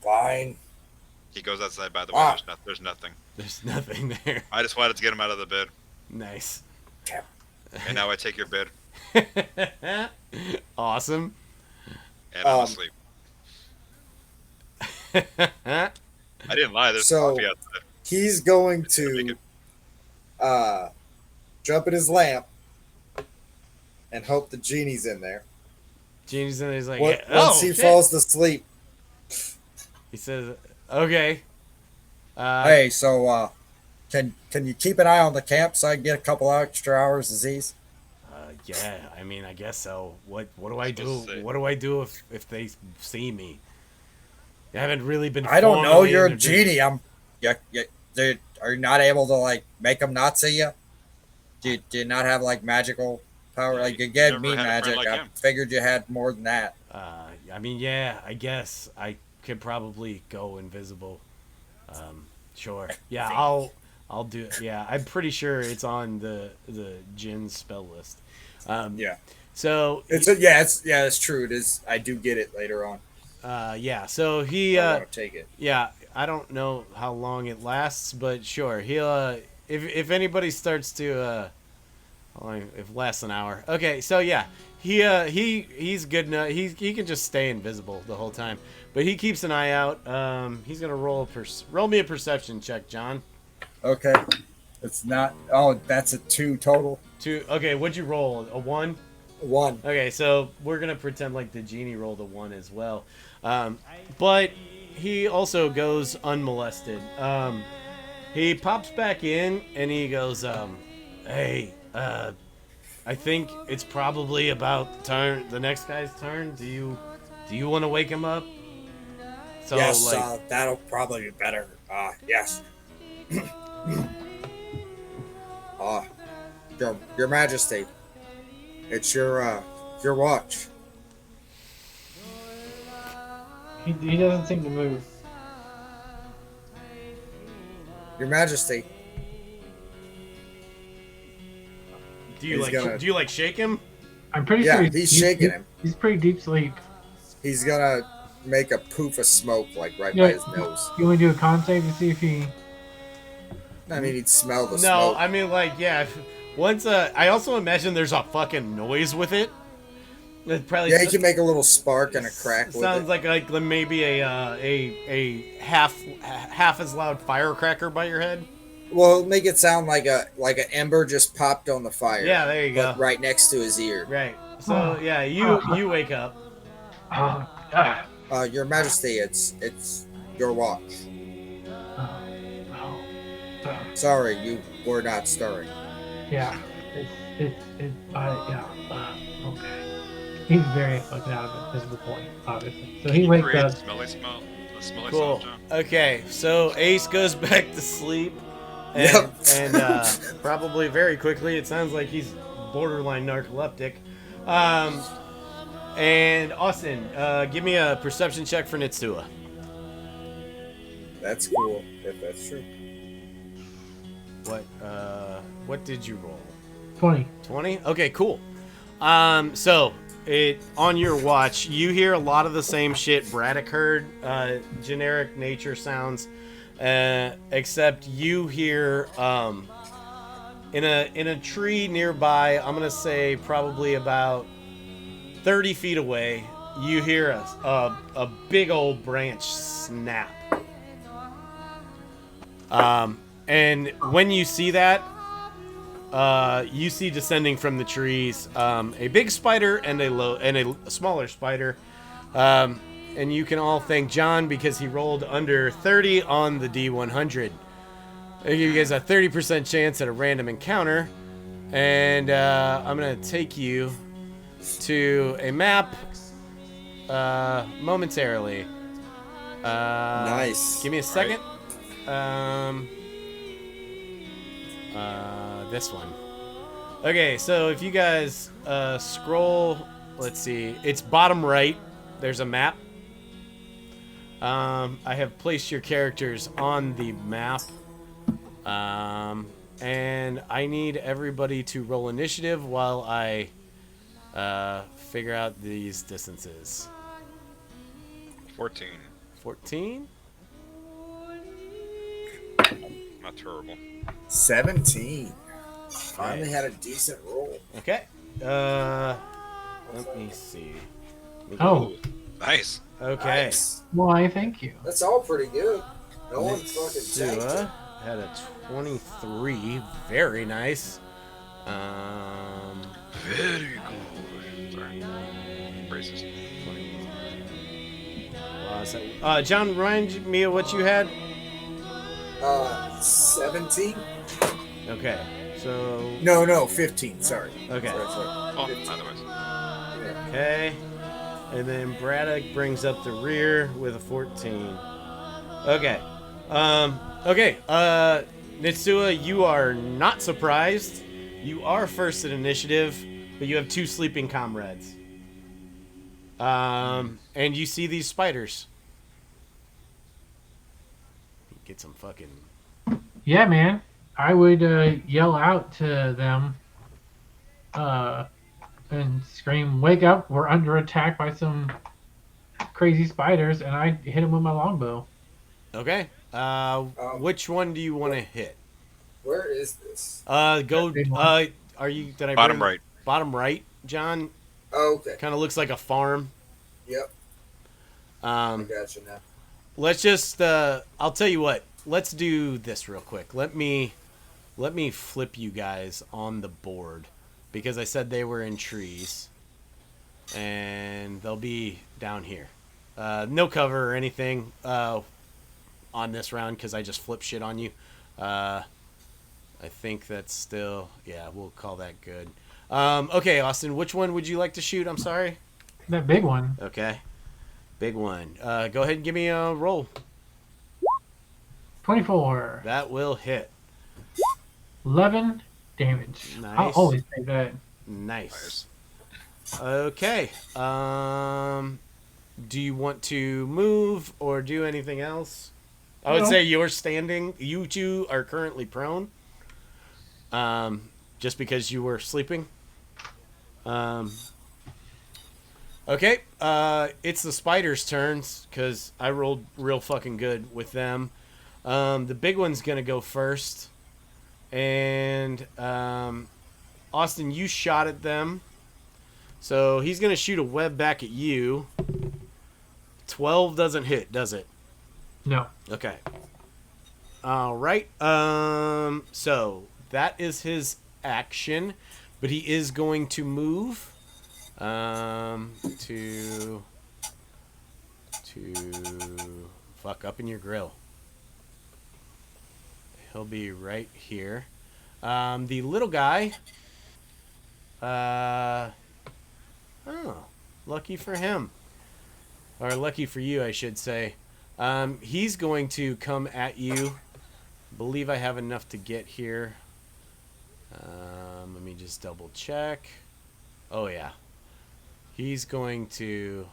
Fine. He goes outside. By the way, Ah. there's nothing. There's nothing there. I just wanted to get him out of the bed, Nice. and now I take your bed, Awesome. and I'm asleep. I didn't lie. There's So- coffee outside. He's going Make to it- jump at his lamp and hope the genie's in there. Genie's in there. He's like, Once oh, he shit. falls to sleep. He says, okay. Hey, so can you keep an eye on the camp so I can get a couple extra hours of Z's? Yeah, I mean, I guess so. What do I Supposed do? to say. What do I do if they see me? I haven't really been. I don't know. formally You're a introduced. genie. are you not able to like make them not see you? Do you not have like magical power? Yeah, Like you you gave never me had a friend magic. like I him. figured you had more than that. I mean, yeah, I guess I could probably go invisible. Sure. Yeah, I'll do it. Yeah, I'm pretty sure it's on the Jin spell list. Yeah. So It's true. It is. I do get it later on. yeah, so he I want to take it. yeah, I don't know how long it lasts, but sure, he'll if anybody starts to how long, if it lasts an hour. Okay, so yeah, he's good enough. He can just stay invisible the whole time, but he keeps an eye out. He's gonna roll me a perception check, John. Okay. It's not. Oh, that's a 2 total. Two. Okay, what'd you roll? A 1. 1. Okay, so we're gonna pretend like the genie rolled a 1 as well, but he also goes unmolested. He pops back in and he goes, "Hey, I think it's probably about the next guy's turn. Do you want to wake him up?" So Yes, like, that'll probably be better. Yes. Your Majesty, it's your watch. He doesn't seem to move. Your Majesty. do you he's like gonna- do you like shake him? I'm pretty Yeah, sure he's shaking him. He's pretty deep sleep. He's gonna make a poof of smoke like right Yeah, by his nose. You want to do a con save to see if he? I mean, he'd smell the No, smoke. I mean like yeah. Once I also imagine there's a fucking noise with it. It probably Yeah, he can make a little spark and a crack with sounds it. like maybe a half as loud firecracker by your head. Well, make it sound like an ember just popped on the fire. Yeah, there you but go. right next to his ear. Right. So yeah, you wake up. Your Majesty, it's your watch. Sorry, you were not stirring. Yeah. Yeah. Okay. He's very fucking out of it. This is the point, obviously. So he wakes Create up. the smelly smell. The smelly Cool. smell, John. Okay, so Ace goes back to sleep, and, Yep. and probably very quickly. It sounds like he's borderline narcoleptic. And Austin, give me a perception check for Nitsua. That's cool, if that's true. What did you roll? 20. 20? Okay, cool. So on your watch, you hear a lot of the same shit Braddock heard, generic nature sounds, except you hear in a tree nearby. I'm gonna say probably about 30 feet away. You hear a big old branch snap. And when you see that, you see descending from the trees a big spider and a smaller spider. And you can all thank John because he rolled under 30 on the D100. I give you guys a 30% chance at a random encounter. And I'm going to take you to a map momentarily. Nice. Give me a second. This one. Okay, so if you guys scroll, let's see, it's bottom right. There's a map. I have placed your characters on the map. And I need everybody to roll initiative while I figure out these distances. 14. 14? Not terrible. 17. Finally had a decent roll. Okay. Let me see. Oh, Nice. Okay. Nice. why? Thank you. That's all pretty good. No one fucking tanked it. Nitsua had a 23. Very nice. Very good. Sorry. Braces. 20. John, remind me of what you had. 17? Okay. So. No, 15. Sorry. Okay. Sorry. Oh, 15. otherwise. Yeah. Okay. And then Braddock brings up the rear with a 14. Okay. Okay. Nitsua, you are not surprised. You are first in initiative, but you have 2 sleeping comrades. And you see these spiders. Get some fucking... Yeah, man. I would yell out to them and scream, "Wake up! We're under attack by some crazy spiders!" And I hit them with my longbow. Okay. Which one do you want to hit? Where is this? Go. Big one. Are you? Did I Bottom bring- right. Bottom right, John. Oh, okay. Kind of looks like a farm. Yep. I Um, gotcha now. let's just. I'll tell you what. Let's do this real quick. Let me flip you guys on the board because I said they were in trees, and they'll be down here. No cover or anything on this round because I just flip shit on you. I think that's still, yeah, we'll call that good. Okay, Austin, which one would you like to shoot? I'm sorry. That big one. Okay, big one. Go ahead and give me a roll. 24. That will hit. 11 damage. Nice. I'll always say that. Nice. Okay. Do you want to move or do anything else? I would No. say you're standing. You two are currently prone. Just because you were sleeping. Okay. It's the spiders' turns because I rolled real fucking good with them. The big one's gonna go first, and Austin, you shot at them, so he's gonna shoot a web back at you. 12 doesn't hit, does it? No. Okay. All right. So that is his action, but he is going to move. To fuck up in your grill. He'll be right here. The little guy. Oh, lucky for him. Or lucky for you, I should say. He's going to come at you. Believe I have enough to get here. Let me just double check. Oh, yeah. He's going to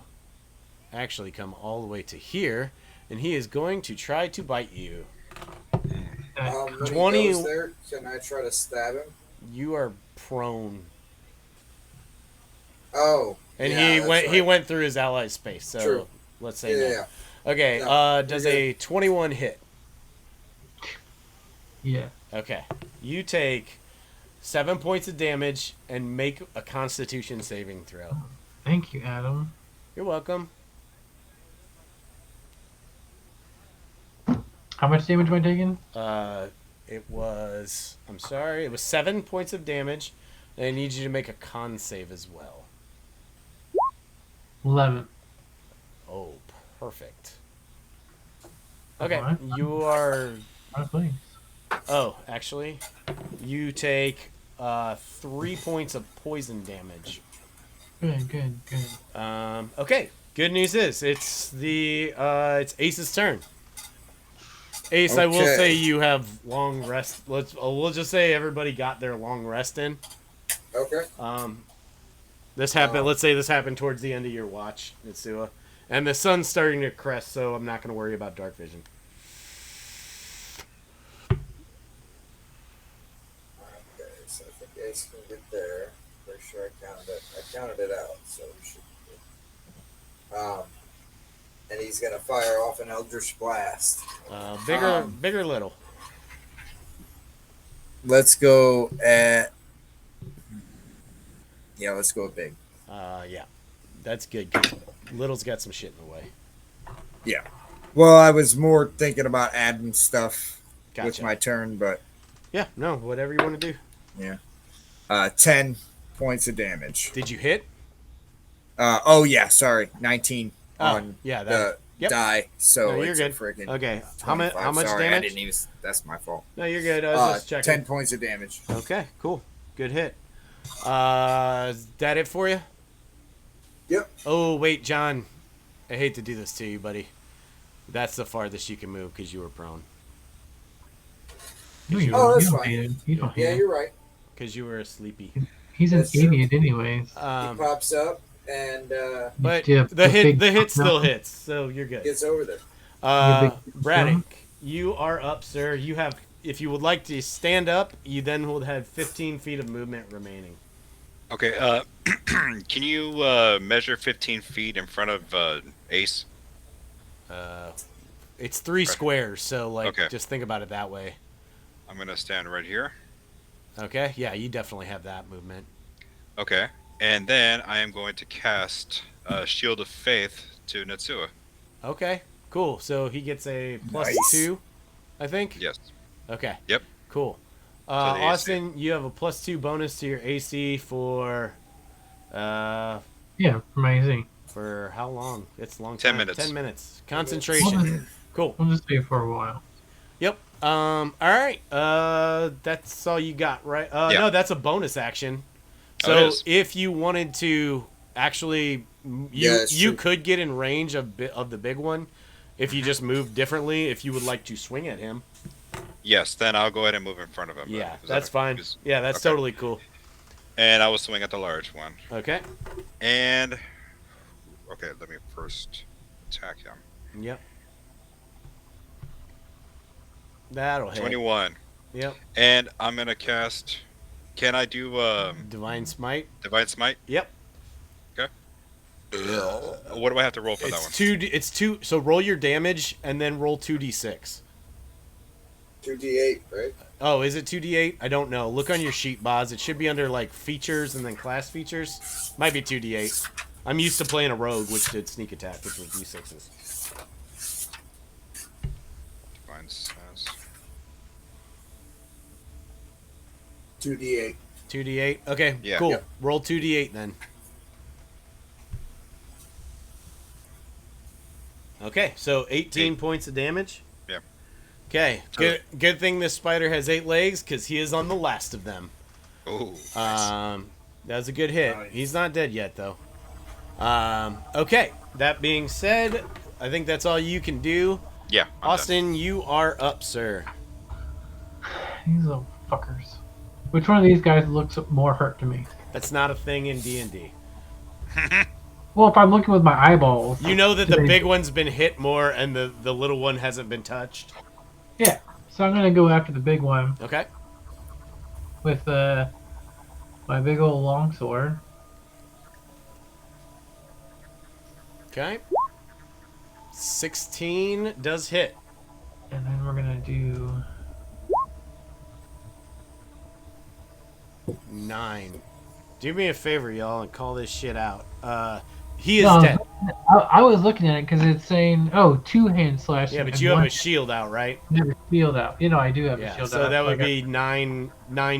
actually come all the way to here, and he is going to try to bite you. When 20 he goes there, can I try to stab him? You are prone. Oh. And yeah, he that's went right. he went through his ally space, so True. let's say Yeah, no. yeah. Okay, No, does you're a 21 hit? Yeah. Okay. You take 7 points of damage and make a constitution saving throw. Thank you, Adam. You're welcome. How much damage am I taking? It was 7 points of damage, and I need you to make a con save as well. 11. Oh, perfect. Okay, Alright. you are... Oh, please. Oh, actually, you take 3 points of poison damage. Good. Okay, good news is it's Ace's turn. Ace, I will Okay. say you have long rest. We'll just say everybody got their long rest in. Okay. This happened. Let's say this happened towards the end of your watch, Mitsua, and the sun's starting to crest, so I'm not going to worry about dark vision. Okay, so I think Ace can get there. Pretty sure I counted it out, so we should be good. And he's gonna fire off an Eldritch Blast. Bigger, little. Let's go at. Yeah, let's go big. Yeah, that's good. 'Cause little's got some shit in the way. Yeah. Well, I was more thinking about adding stuff with Gotcha. my turn, but Yeah, no, whatever you want to do. 10 points of damage. Did you hit? Oh yeah, sorry, 19 on yeah, the yep. die. So No, you're it's good. a friggin' Okay, how much 25. Sorry, I damage? didn't even. That's my fault. No, you're good. I was just checking. 10 points of damage. Okay, cool. Good hit. Is that it for you? Yep. Oh, wait, John. I hate to do this to you, buddy. That's the farthest you can move because you were prone. No, you, Oh, you that's don't fine. hate him. You don't hate Yeah, him. you're right. Because you were a sleepy. He's an That's true. idiot, anyways. He pops up and But Yeah, the hit big still hits, so you're good. gets over there. Braddock, you are up, sir. You have, if you would like to stand up, you then will have 15 feet of movement remaining. Okay. Can you measure 15 feet in front of Ace? It's 3 squares, so like Okay. just think about it that way. I'm gonna stand right here. Okay, yeah, you definitely have that movement. Okay. And then I am going to cast Shield of Faith to Netsua. Okay, cool. So he gets a Nice. +2, I think. Yes. Okay. Yep. Cool. the AC. Austin, you have a +2 bonus to your AC for Yeah, for my AC. for how long? It's a long 10 time. minutes. 10 minutes. Concentration. Cool. We'll just stay for a while. Yep. All right. That's all you got, right? Yeah. No, that's a bonus action. Oh, it So is. if you wanted to actually, Yeah, it's you true. could get in range of the big one, if you just moved differently. If you would like to swing at him, Yes, then I'll go ahead and move in front of him. yeah, Is that that's fine. is- Yeah, that's okay. totally cool. And I will swing at the large one. Okay. And okay, let me first attack him. Yep. That'll hit. 21. Yep. And I'm gonna cast. Can I do Divine Smite. Divine Smite? Yep. What do I have to roll for that one? It's two. So roll your damage and then roll 2d6. 2d8, right? Oh, is it 2d8? I don't know. Look on your sheet, Boz. It should be under like features and then class features. Might be 2d8. I'm used to playing a rogue, which did sneak attack, which was d6s. Divine Sense. 2d8. 2d8. Okay, Yeah. cool. Yep. Roll 2d8 then. Okay, so 18 points of damage. Yeah. Okay, good thing this spider has 8 legs because he is on the last of them. Oh. That was a good hit. Nice. He's not dead yet, though. Okay, that being said, I think that's all you can do. Yeah. I'm done. Austin, you are up, sir. These little fuckers. Which one of these guys looks more hurt to me? That's not a thing in D&D. Well, if I'm looking with my eyeballs. You know that the They- big one's been hit more and the little one hasn't been touched. Yeah. So I'm gonna go after the big one Okay. with my big old longsword. Okay. 16 does hit. And then we're gonna do 9. Do me a favor, y'all, and call this shit out. He is No, dead. I was looking at it because it's saying, oh, 2 hand slash. Yeah, but and you have one a shield out, right? have a shield out. You know, I do have a Yeah, shield out. so that would Like be 9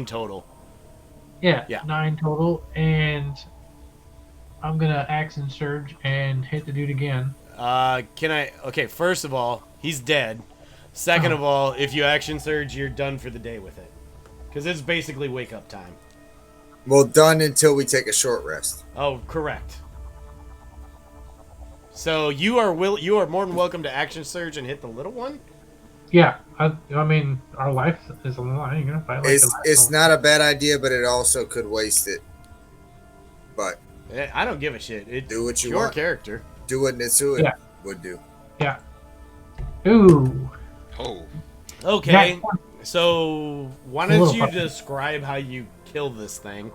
total. yeah, yeah. 9 total. And I'm gonna action surge and hit the dude again. Can I? Okay, first of all, he's dead. Second of all, if you action surge, you're done for the day with it, because it's basically wake up time. Well, done until we take a short rest. Oh, correct. So you are more than welcome to action surge and hit the little one. Yeah, I mean, our life is on the line. You're gonna fight like It's not a bad idea, but it also could waste it. But I don't give a shit. It's do what you your want. character. Do what Nitsui Yeah. would do. Yeah. Ooh. Oh. Okay, Yeah. so why A don't little you fucking- describe how you kill this thing?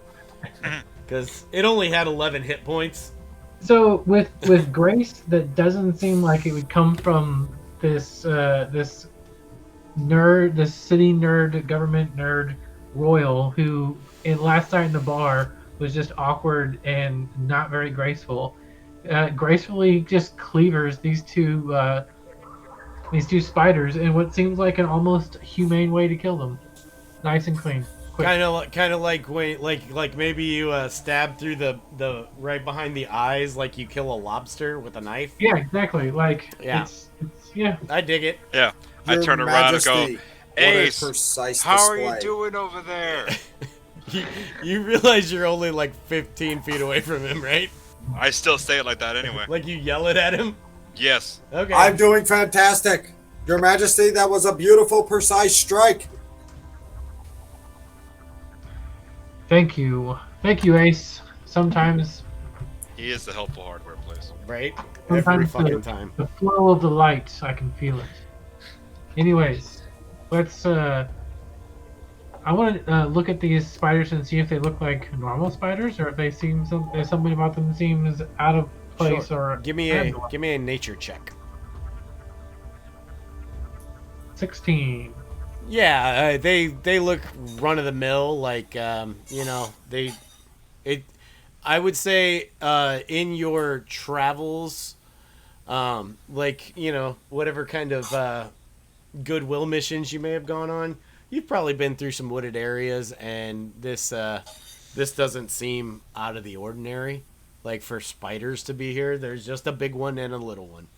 Because it only had 11 hit points. So with grace, that doesn't seem like it would come from this this nerd, this city nerd, government nerd, royal who in last night in the bar was just awkward and not very graceful. Gracefully just cleavers these two spiders in what seems like an almost humane way to kill them. Nice and clean. Quick. Kind of like when, like maybe you stab through the right behind the eyes, like you kill a lobster with a knife. Yeah, exactly. Like Yeah. it's yeah. I dig it. Yeah. I Your turn around and go, Majesty, what a Ace, precise how are you display. doing over there? You realize you're only like 15 feet away from him, right? I still say it like that anyway. Like you yell it at him. Yes. Okay. I'm doing fantastic. Your Majesty, that was a beautiful, precise strike. Thank you, Ace. Sometimes He is the helpful hardware place. Right? Every fucking time. the flow of the light, I can feel it. Anyways, let's. I want to look at these spiders and see if they look like normal spiders, or if they seem there's something about them seems out of place, Sure. or Give me a nature check. 16. Yeah, they look run of the mill, like you know, I would say in your travels, like, you know, whatever kind of goodwill missions you may have gone on, you've probably been through some wooded areas, and this doesn't seem out of the ordinary. Like, for spiders to be here, there's just a big one and a little one.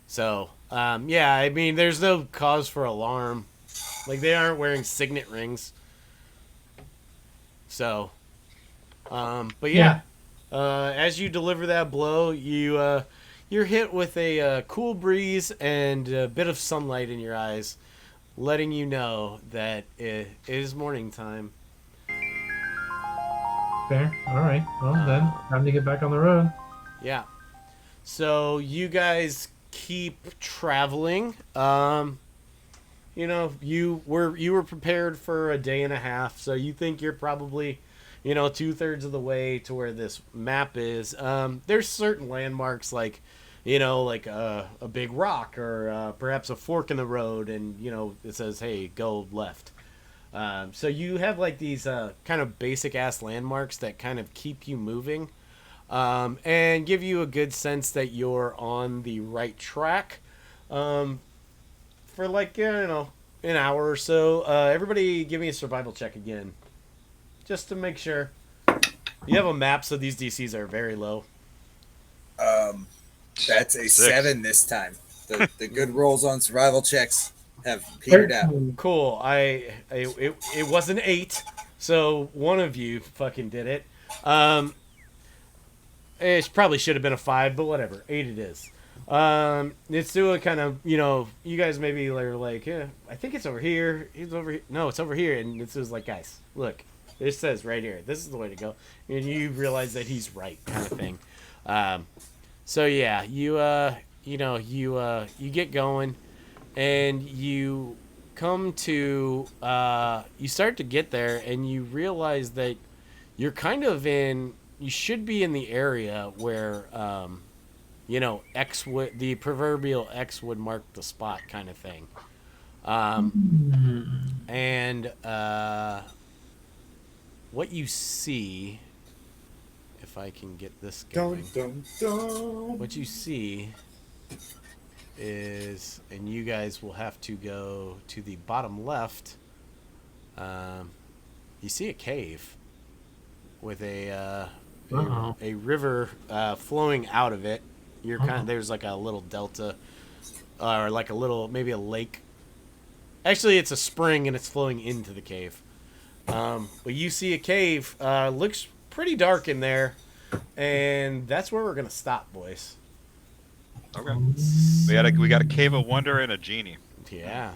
So, yeah, I mean, there's no cause for alarm. Like, they aren't wearing signet rings. So, but yeah, as you deliver that blow, you're hit with a cool breeze and a bit of sunlight in your eyes, letting you know that it is morning time. Fair. All right. Well, then time to get back on the road. Yeah. So you guys keep traveling. You know, you were prepared for a day and a half, so you think you're probably, you know, 2/3 of the way to where this map is. There's certain landmarks, like, you know, like a big rock, or perhaps a fork in the road, and, you know, it says, hey, go left. So you have like these kind of basic ass landmarks that kind of keep you moving, and give you a good sense that you're on the right track. For like, you know, an hour or so. Everybody give me a survival check again, just to make sure. You have a map, so these DCs are very low. That's a 6. 7 this time. The good rolls on survival checks have petered out. Cool. It was an 8, so one of you fucking did it. It probably should have been a 5, but whatever. 8 it is. Nitsua kind of, you know, you guys maybe are like, yeah, I think it's over here. It's over here. No, it's over here. And Nitsua's like, guys, look, it says right here. This is the way to go. And you realize that he's right, kind of thing. So yeah, you get going, and you come to, you start to get there, and you realize that you're kind of you should be in the area where, you know, the proverbial X would mark the spot, kind of thing. And what you see, if I can get this going, what you see is, and you guys will have to go to the bottom left. You see a cave with a river flowing out of it. You're there's like a little delta, or like a little, maybe a lake. Actually, it's a spring, and it's flowing into the cave. But you see a cave. Looks pretty dark in there, and that's where we're gonna stop, boys. Okay. We got a cave of wonder and a genie. Yeah.